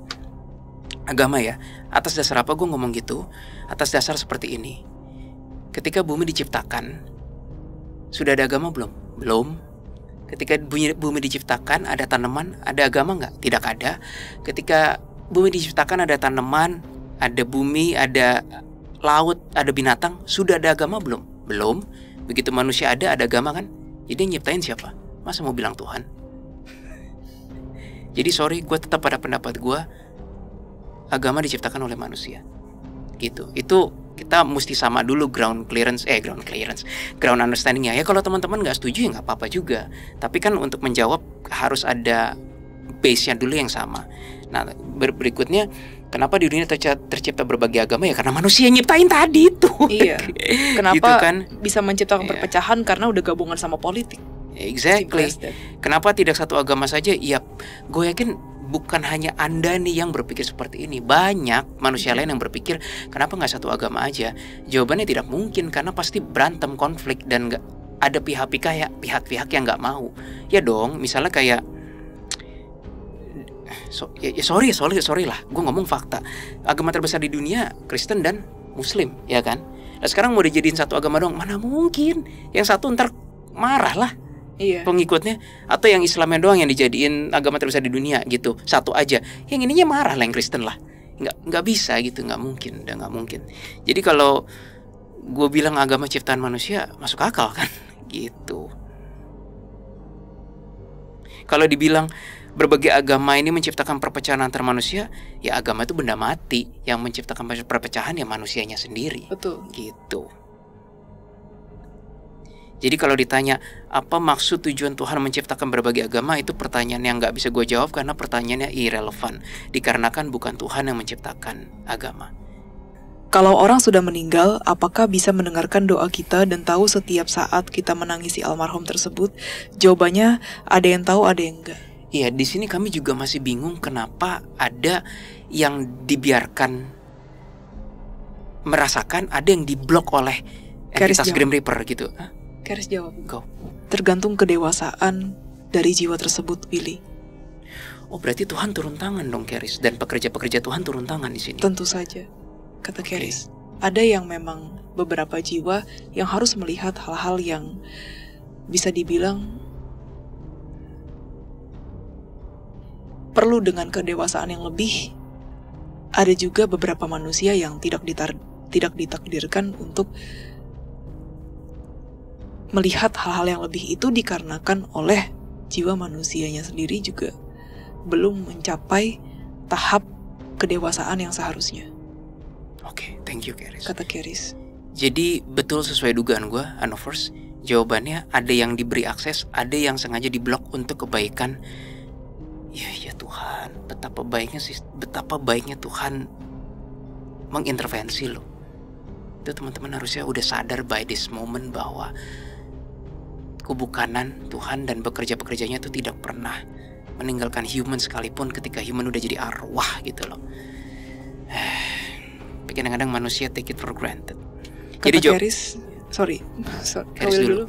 [SPEAKER 1] Agama ya. Atas dasar apa gue ngomong gitu? Atas dasar seperti ini. Ketika bumi diciptakan, sudah ada agama belum? Belum. Ketika bumi diciptakan, ada tanaman, ada agama nggak? Tidak ada. Ketika bumi diciptakan, ada tanaman, ada bumi, ada laut, ada binatang, sudah ada agama belum? Belum. Begitu manusia ada agama kan? Jadi yang nyiptain siapa? Masa mau bilang Tuhan? Jadi sorry, gue tetap pada pendapat gue, agama diciptakan oleh manusia. Gitu. Itu kita mesti sama dulu ground understandingnya. Ya kalau teman-teman nggak setuju ya nggak apa-apa juga. Tapi kan untuk menjawab harus ada base-nya dulu yang sama. Nah, berikutnya, kenapa di dunia tercipta berbagai agama? Ya karena manusia yang nyiptain tadi itu. Iya.
[SPEAKER 2] Kenapa
[SPEAKER 1] gitu kan?
[SPEAKER 2] Bisa menciptakan perpecahan? Karena udah gabungan sama politik.
[SPEAKER 1] Exactly. Kenapa tidak satu agama saja? Ya, gue yakin bukan hanya Anda nih yang berpikir seperti ini. Banyak manusia lain yang berpikir, kenapa nggak satu agama aja? Jawabannya tidak mungkin, karena pasti berantem, konflik, dan nggak ada pihak-pihak yang nggak mau. Ya dong, misalnya kayak sorry lah, gue ngomong fakta. Agama terbesar di dunia Kristen dan Muslim, ya kan? Nah sekarang mau dijadiin satu agama dong, mana mungkin? Yang satu ntar marah lah. Iya. Pengikutnya, atau yang Islamnya doang yang dijadiin agama terbesar di dunia gitu, satu aja. Yang ininya marah lah, yang Kristen lah. Nggak bisa gitu, nggak mungkin, udah nggak mungkin. Jadi kalau gue bilang agama ciptaan manusia, masuk akal kan, gitu. Kalau dibilang berbagai agama ini menciptakan perpecahan antar manusia, ya agama itu benda mati. Yang menciptakan perpecahan ya manusianya sendiri.
[SPEAKER 2] Betul.
[SPEAKER 1] Gitu. Jadi kalau ditanya apa maksud tujuan Tuhan menciptakan berbagai agama, itu pertanyaan yang nggak bisa gue jawab karena pertanyaannya irrelevan, dikarenakan bukan Tuhan yang menciptakan agama.
[SPEAKER 2] Kalau orang sudah meninggal, apakah bisa mendengarkan doa kita dan tahu setiap saat kita menangisi almarhum tersebut? Jawabannya ada yang tahu, ada yang enggak.
[SPEAKER 1] Iya, di sini kami juga masih bingung kenapa ada yang dibiarkan merasakan, ada yang diblok oleh entitas Grim Reaper gitu.
[SPEAKER 2] Keris jawab.
[SPEAKER 1] Go.
[SPEAKER 2] tergantung kedewasaan dari jiwa tersebut, Billy.
[SPEAKER 1] Oh, berarti Tuhan turun tangan dong, Keris, dan pekerja-pekerja Tuhan turun tangan di sini.
[SPEAKER 2] Tentu saja, kata Keris. Ada yang memang beberapa jiwa yang harus melihat hal-hal yang bisa dibilang perlu dengan kedewasaan yang lebih. Ada juga beberapa manusia yang tidak ditakdirkan untuk melihat hal-hal yang lebih. Itu dikarenakan oleh jiwa manusianya sendiri juga belum mencapai tahap kedewasaan yang seharusnya.
[SPEAKER 1] Oke, thank you, Keris.
[SPEAKER 2] Kata Keris.
[SPEAKER 1] Jadi betul sesuai dugaan gue, Anovers. Jawabannya ada yang diberi akses, ada yang sengaja diblok untuk kebaikan. Ya Tuhan, betapa baiknya Tuhan mengintervensi lo. Itu teman-teman harusnya udah sadar by this moment bahwa kubu kanan Tuhan dan pekerja-pekerjanya itu tidak pernah meninggalkan human sekalipun ketika human udah jadi arwah gitu loh. Kadang-kadang manusia take it for granted.
[SPEAKER 2] Kata Keris, sorry,
[SPEAKER 1] Keris dulu.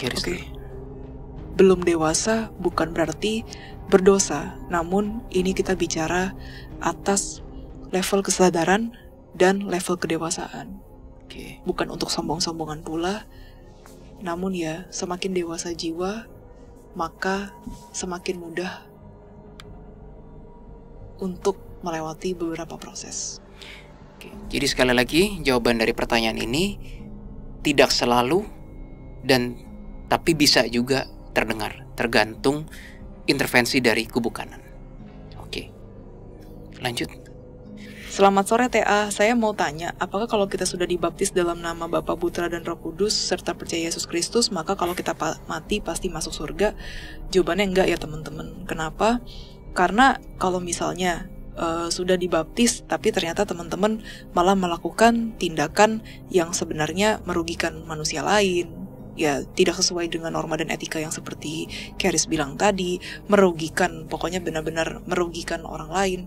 [SPEAKER 2] Belum dewasa bukan berarti berdosa, namun ini kita bicara atas level kesadaran dan level kedewasaan. Bukan untuk sombong-sombongan pula, namun ya semakin dewasa jiwa, maka semakin mudah untuk melewati beberapa proses.
[SPEAKER 1] Jadi sekali lagi jawaban dari pertanyaan ini tidak selalu tapi bisa juga terdengar, tergantung intervensi dari kubu kanan. Oke, lanjut.
[SPEAKER 2] Selamat sore TA, saya mau tanya, apakah kalau kita sudah dibaptis dalam nama Bapa, Putra, dan Roh Kudus serta percaya Yesus Kristus, maka kalau kita mati pasti masuk surga? Jawabannya enggak ya teman-teman. Kenapa? Karena kalau misalnya sudah dibaptis tapi ternyata teman-teman malah melakukan tindakan yang sebenarnya merugikan manusia lain, ya tidak sesuai dengan norma dan etika yang seperti Keris bilang tadi, merugikan, pokoknya benar-benar merugikan orang lain,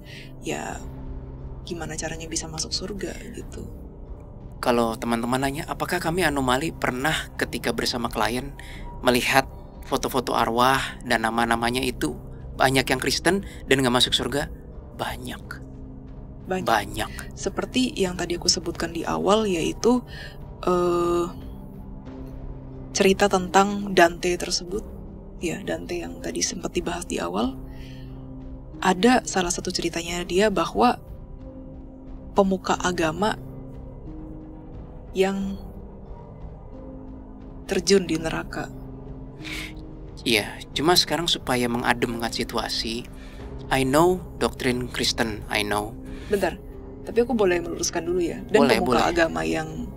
[SPEAKER 2] ya gimana caranya bisa masuk surga gitu.
[SPEAKER 1] Kalau teman-teman nanya, apakah kami anomali pernah ketika bersama klien melihat foto-foto arwah dan nama-namanya itu banyak yang Kristen dan gak masuk surga? Banyak.
[SPEAKER 2] Seperti yang tadi aku sebutkan di awal, yaitu cerita tentang Dante tersebut. Ya, Dante yang tadi sempat dibahas di awal. Ada salah satu ceritanya dia bahwa pemuka agama yang terjun di neraka.
[SPEAKER 1] Iya, cuma sekarang supaya mengademkan situasi, I know doktrin Kristen, I know.
[SPEAKER 2] Bentar, tapi aku boleh meluruskan dulu ya. Dan pemuka agama yang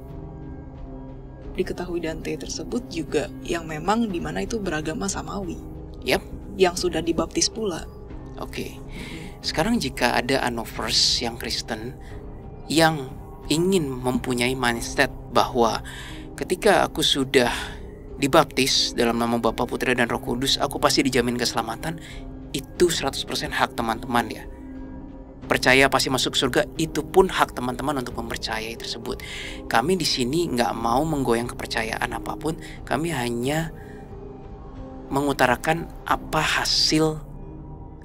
[SPEAKER 2] diketahui Dante tersebut juga yang memang dimana itu beragama Samawi.
[SPEAKER 1] Yap.
[SPEAKER 2] Yang sudah dibaptis pula.
[SPEAKER 1] Oke. Sekarang jika ada Anovers yang Kristen yang ingin mempunyai mindset bahwa ketika aku sudah dibaptis dalam nama Bapa, Putra, dan Roh Kudus, aku pasti dijamin keselamatan, itu 100% hak teman-teman ya. Percaya pasti masuk surga, itu pun hak teman-teman untuk mempercayai tersebut. Kami di sini nggak mau menggoyang kepercayaan apapun, kami hanya mengutarakan apa hasil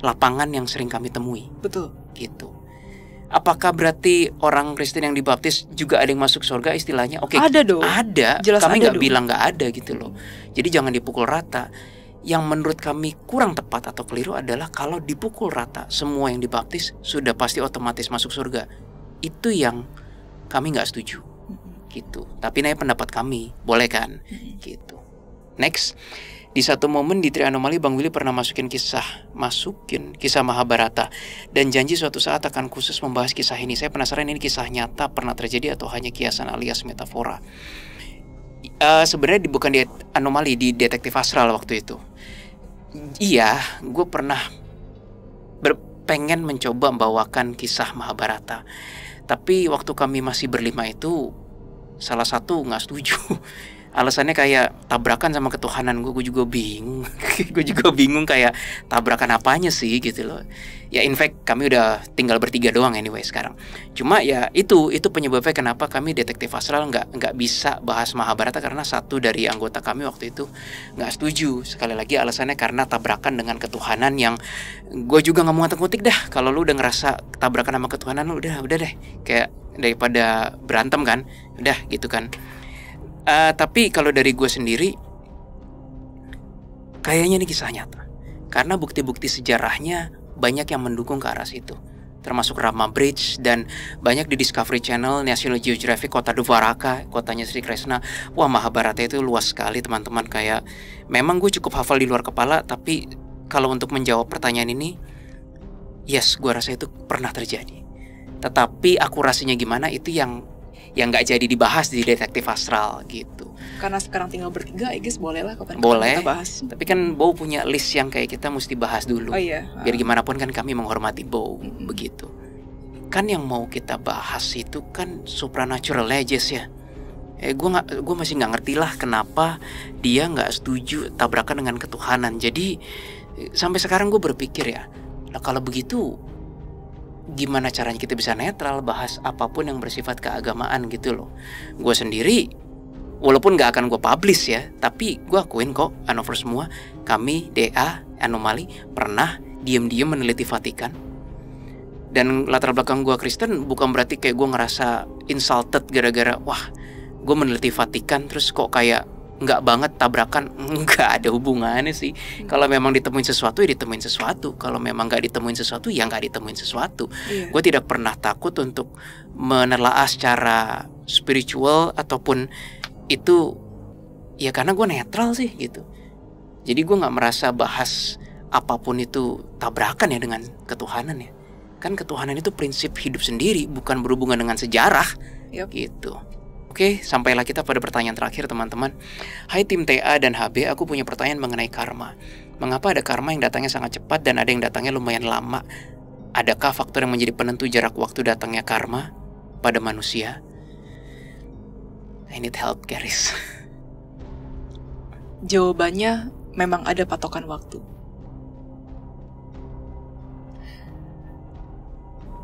[SPEAKER 1] lapangan yang sering kami temui.
[SPEAKER 2] Betul.
[SPEAKER 1] Gitu. Apakah berarti orang Kristen yang dibaptis juga ada yang masuk surga istilahnya? Oke,
[SPEAKER 2] ada dong.
[SPEAKER 1] Ada.
[SPEAKER 2] Jelas
[SPEAKER 1] kami
[SPEAKER 2] nggak
[SPEAKER 1] bilang nggak ada gitu loh. Jadi jangan dipukul rata. Yang menurut kami kurang tepat atau keliru adalah kalau dipukul rata semua yang dibaptis sudah pasti otomatis masuk surga. Itu yang kami nggak setuju. Gitu. Tapi ini pendapat kami, boleh kan? Gitu. Next. Di satu momen di Tri Anomali, Bang Willy pernah masukin kisah Mahabharata dan janji suatu saat akan khusus membahas kisah ini. Saya penasaran ini kisah nyata pernah terjadi atau hanya kiasan alias metafora. Sebenarnya bukan di Anomali, di Detektif Astral waktu itu. Iya, gue pernah pengen mencoba membawakan kisah Mahabharata. Tapi waktu kami masih berlima itu salah satu nggak setuju. alasannya kayak tabrakan sama ketuhanan gue juga bingung. Gue juga bingung kayak tabrakan apanya sih gitu loh. Ya in fact kami udah tinggal bertiga doang anyway sekarang. Cuma ya itu penyebabnya kenapa kami Detektif Astral nggak bisa bahas Mahabharata, karena satu dari anggota kami waktu itu nggak setuju. Sekali lagi alasannya karena tabrakan dengan ketuhanan, yang gue juga nggak mau ngutik dah. Kalau lu udah ngerasa tabrakan sama ketuhanan, lu udah deh, kayak daripada berantem kan, udah gitu kan. Tapi kalau dari gue sendiri, kayaknya ini kisah nyata, karena bukti-bukti sejarahnya banyak yang mendukung ke arah situ, termasuk Rama Bridge, dan banyak di Discovery Channel, National Geographic, kota Dwaraka, kotanya Sri Krishna. Wah, Mahabharata itu luas sekali teman-teman. Kayak memang gue cukup hafal di luar kepala, tapi kalau untuk menjawab pertanyaan ini, yes, gue rasa itu pernah terjadi. Tetapi akurasinya gimana, itu yang nggak jadi dibahas di Detektif Astral gitu.
[SPEAKER 2] Karena sekarang tinggal bertiga, I guess boleh lah kapan
[SPEAKER 1] Boleh,
[SPEAKER 2] kita bahas.
[SPEAKER 1] tapi kan Bow punya list yang kayak kita mesti bahas dulu.
[SPEAKER 2] Oh iya.
[SPEAKER 1] Biar gimana pun kan kami menghormati Bow, begitu. Kan yang mau kita bahas itu kan supernatural Jess ya. Gue masih nggak ngerti lah kenapa dia nggak setuju tabrakan dengan ketuhanan. Jadi sampai sekarang gue berpikir ya, nah kalau begitu gimana caranya kita bisa netral bahas apapun yang bersifat keagamaan gitu loh. Gue sendiri walaupun gak akan gue publish ya, tapi gue akuin kok, Anovers semua, kami DA Anomali pernah diem-diem meneliti Vatikan. Dan latar belakang gue Kristen bukan berarti kayak gue ngerasa insulted gara-gara wah gue meneliti Vatikan terus kok kayak nggak banget tabrakan. Nggak ada hubungannya sih. Kalau memang ditemuin sesuatu ya ditemuin sesuatu, kalau memang nggak ditemuin sesuatu ya nggak ditemuin sesuatu. Gue tidak pernah takut untuk menelaah secara spiritual ataupun itu ya, karena gue netral sih gitu. Jadi gue nggak merasa bahas apapun itu tabrakan ya dengan ketuhanan ya. Kan ketuhanan itu prinsip hidup sendiri, bukan berhubungan dengan sejarah. Gitu. Oke, sampailah kita pada pertanyaan terakhir teman-teman. Hai tim TA dan HB, aku punya pertanyaan mengenai karma. Mengapa ada karma yang datangnya sangat cepat dan ada yang datangnya lumayan lama? Adakah faktor yang menjadi penentu jarak waktu datangnya karma pada manusia? I need help, Garis.
[SPEAKER 2] Jawabannya memang ada patokan waktu.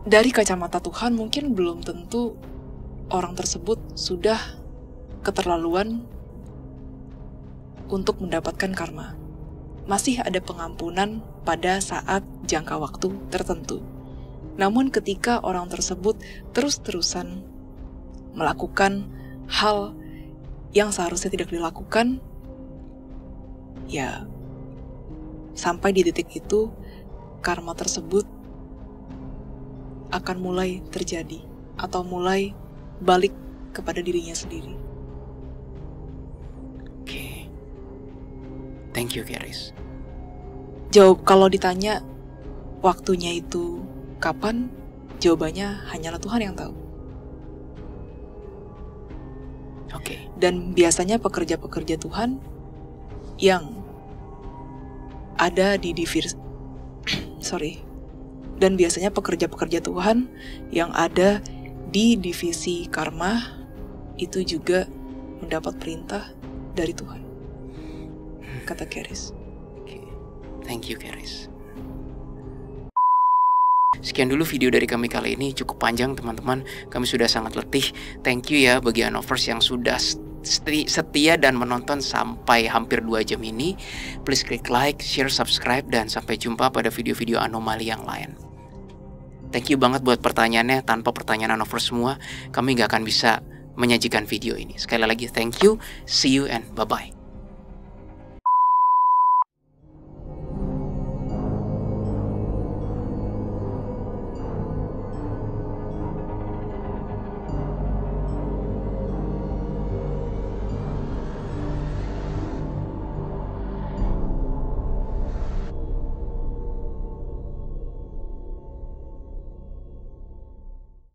[SPEAKER 2] Dari kacamata Tuhan mungkin belum tentu orang tersebut sudah keterlaluan untuk mendapatkan karma. Masih ada pengampunan pada saat jangka waktu tertentu. Namun ketika orang tersebut terus-terusan melakukan hal yang seharusnya tidak dilakukan, ya sampai di titik itu karma tersebut akan mulai terjadi atau mulai balik kepada dirinya sendiri.
[SPEAKER 1] Oke. Thank you, Garis.
[SPEAKER 2] Kalau ditanya waktunya itu kapan, jawabannya hanyalah Tuhan yang tahu.
[SPEAKER 1] Oke.
[SPEAKER 2] Dan biasanya pekerja-pekerja Tuhan yang ada di Dan biasanya pekerja-pekerja Tuhan yang ada di divisi karma itu juga mendapat perintah dari Tuhan. Kata Garis.
[SPEAKER 1] Oke. Thank you, Garis. Sekian dulu video dari kami kali ini, cukup panjang teman-teman. Kami sudah sangat letih. Thank you ya bagi Anovers yang sudah setia dan menonton sampai hampir 2 jam ini. Please klik like, share, subscribe, dan sampai jumpa pada video-video anomali yang lain. Thank you banget buat pertanyaannya. Tanpa pertanyaan Anovers semua, kami gak akan bisa menyajikan video ini. Sekali lagi thank you, see you and bye-bye.